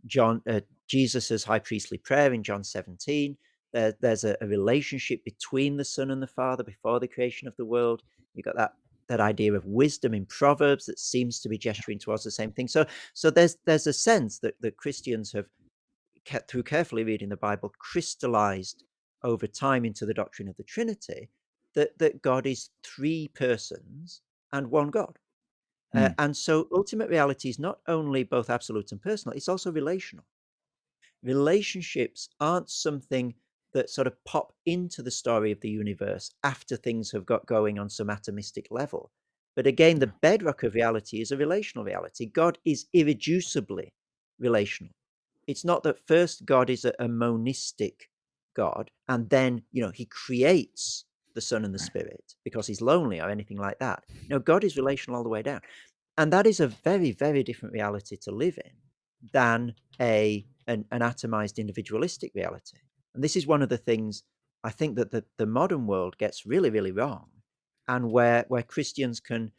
John Jesus's high priestly prayer in John 17. There's a relationship between the Son and the Father before the creation of the world. You've got that idea of wisdom in Proverbs that seems to be gesturing towards the same thing. So there's a sense that Christians have through carefully reading the Bible, crystallized over time into the doctrine of the Trinity, that God is three persons and one God. Mm. And so ultimate reality is not only both absolute and personal, it's also relational. Relationships aren't something that sort of pop into the story of the universe after things have got going on some atomistic level. But again, the Yeah. bedrock of reality is a relational reality. God is irreducibly relational. It's not that first God is a monistic God and then, he creates the Son and the Right. Spirit because he's lonely or anything like that. No, God is relational all the way down. And that is a very, very different reality to live in than an atomized individualistic reality. And this is one of the things I think that the modern world gets really, really wrong, and where Christians can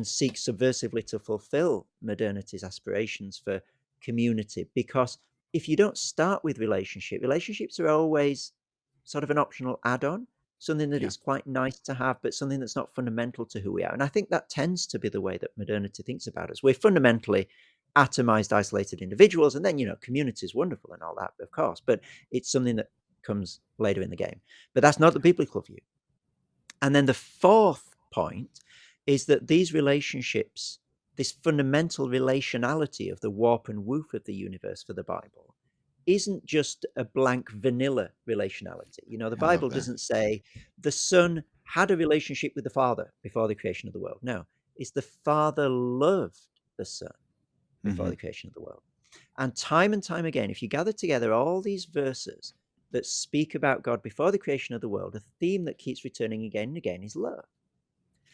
seek subversively to fulfill modernity's aspirations for community. Because if you don't start with relationships are always sort of an optional add-on, something that Yeah. it's quite nice to have, but something that's not fundamental to who we are. And I think that tends to be the way that modernity thinks about us. We're fundamentally atomized, isolated individuals. And then, community is wonderful and all that, of course, but it's something that comes later in the game. But that's not the biblical view. And then the fourth point is that these relationships, this fundamental relationality of the warp and woof of the universe for the Bible, isn't just a blank vanilla relationality. The I love Bible that. doesn't say the Son had a relationship with the Father before the creation of the world. No, it's the Father loved the Son before Hmm. the creation of the world. And time again, if you gather together all these verses that speak about God before the creation of the world, a theme that keeps returning again and again is love.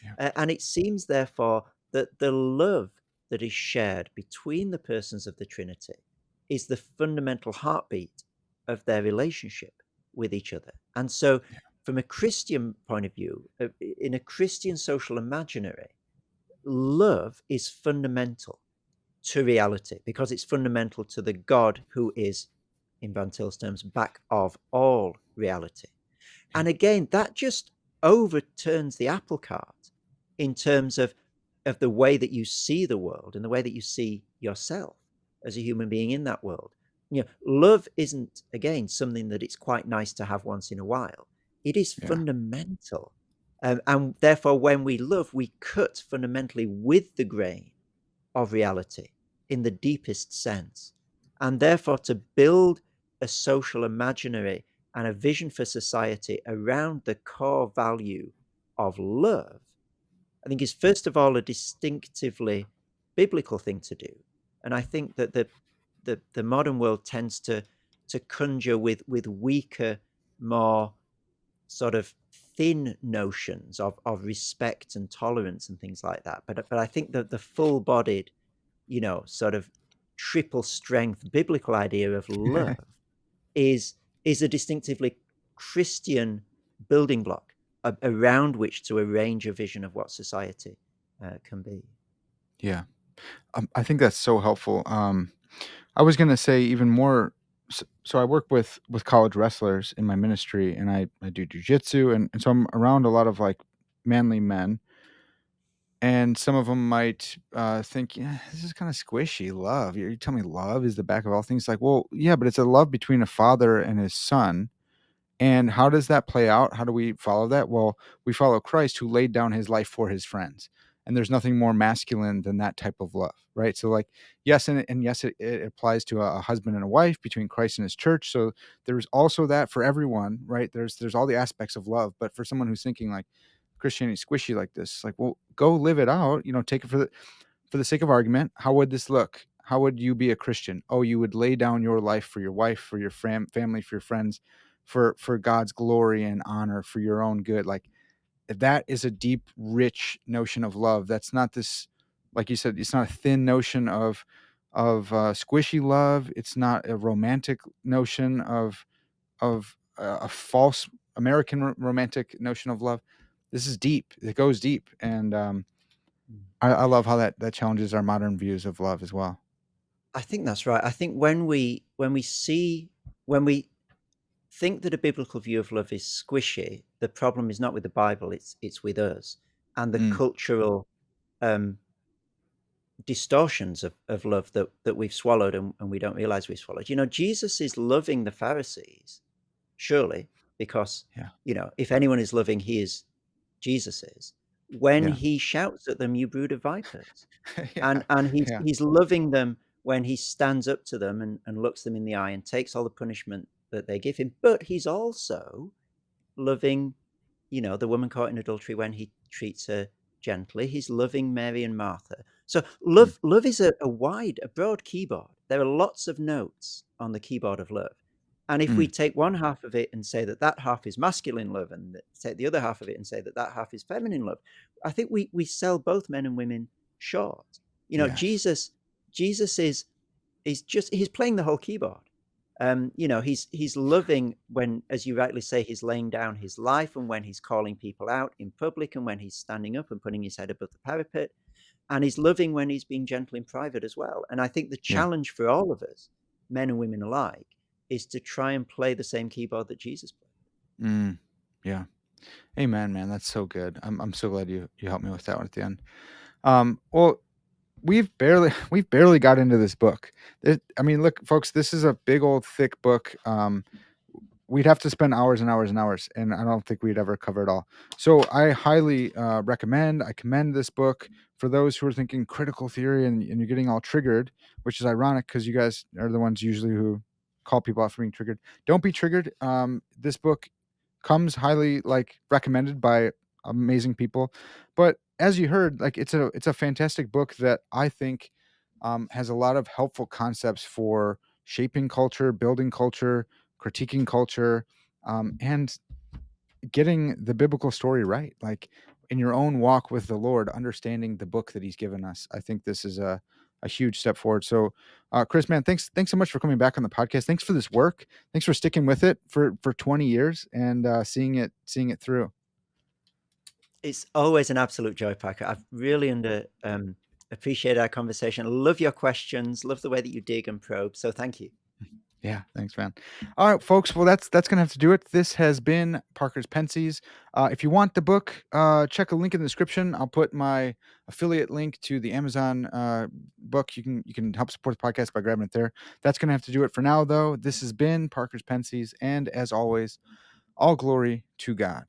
Yeah. And it seems, therefore, that the love that is shared between the persons of the Trinity is the fundamental heartbeat of their relationship with each other. And so, Yeah. from a Christian point of view, in a Christian social imaginary, love is fundamental to reality because it's fundamental to the God who is, in Van Til's terms, back of all reality. Yeah. And again, that just overturns the apple cart in terms of the way that you see the world and the way that you see yourself as a human being in that world. Love isn't, again, something that it's quite nice to have once in a while. It is Yeah. fundamental. And therefore, when we love, we cut fundamentally with the grain of reality in the deepest sense. And therefore, to build a social imaginary and a vision for society around the core value of love, I think is first of all a distinctively biblical thing to do. And I think that the modern world tends to conjure with weaker, more sort of thin notions of respect and tolerance and things like that. But I think that the full-bodied, sort of triple strength biblical idea of love is is a distinctively Christian building block around which to arrange a vision of what society can be. Yeah. I think that's so helpful. I was gonna say even more. So I work with college wrestlers in my ministry, and I do jujitsu, and so I'm around a lot of like manly men, and some of them might think, yeah, this is kind of squishy. Love, you tell me love is the back of all things. Like, well, yeah, but it's a love between a father and his son. And how does that play out? How do we follow that? Well, we follow Christ who laid down his life for his friends. And there's nothing more masculine than that type of love, right? So, like, yes, and yes, it applies to a husband and a wife between Christ and his church. So there's also that for everyone, right? There's all the aspects of love. But for someone who's thinking like Christianity squishy like this, like, well, go live it out. Take it for the sake of argument. How would this look? How would you be a Christian? Oh, you would lay down your life for your wife, for your family, for your friends, for God's glory and honor, for your own good. Like that is a deep, rich notion of love. That's not this, like you said, it's not a thin notion of squishy love. It's not a romantic notion of a false American romantic notion of love. This is deep. It goes deep, and Mm. I love how that challenges our modern views of love as well. I think that's right. I think when we think that a biblical view of love is squishy, the problem is not with the Bible, it's with us and the Mm, cultural um, distortions of love that we've swallowed and we don't realize we've swallowed. Jesus is loving the Pharisees, surely, because, yeah, if anyone is loving, he is Jesus is, when yeah, he shouts at them, you brood of vipers. yeah, And he's yeah, he's loving them when he stands up to them and looks them in the eye and takes all the punishment that they give him. But he's also loving, the woman caught in adultery when he treats her gently. He's loving Mary and Martha. So mm, love is a broad keyboard. There are lots of notes on the keyboard of love. And if we mm, take one half of it and say that that half is masculine love, and take the other half of it and say that that half is feminine love, I think we sell both men and women short. yes, Jesus he's playing the whole keyboard. He's loving when, as you rightly say, he's laying down his life, and when he's calling people out in public, and when he's standing up and putting his head above the parapet, and he's loving when he's being gentle in private as well. And I think the yeah, challenge for all of us, men and women alike, is to try and play the same keyboard that Jesus played. mm, yeah. Amen, man. That's so good. I'm so glad you helped me with that one at the end. Well, we've barely got into this book. I mean, look, folks, this is a big old thick book. We'd have to spend hours and hours and hours, and I don't think we'd ever cover it all. So I highly I commend this book for those who are thinking critical theory and you're getting all triggered, which is ironic because you guys are the ones usually who call people out for being triggered. Don't be triggered. This book comes highly recommended by amazing people, but as you heard, it's a fantastic book that I think has a lot of helpful concepts for shaping culture, building culture, critiquing culture, and getting the biblical story right. Like in your own walk with the Lord, understanding the book that He's given us. I think this is a huge step forward. So, Chris, man, thanks so much for coming back on the podcast. Thanks for this work. Thanks for sticking with it for 20 years and seeing it through. It's always an absolute joy, Parker. I've really appreciated our conversation. Love your questions. Love the way that you dig and probe. So thank you. Yeah, thanks, man. All right, folks. Well, that's gonna have to do it. This has been Parker's Pensées. If you want the book, check a link in the description. I'll put my affiliate link to the Amazon book. You can help support the podcast by grabbing it there. That's gonna have to do it for now, though. This has been Parker's Pensées, and as always, all glory to God.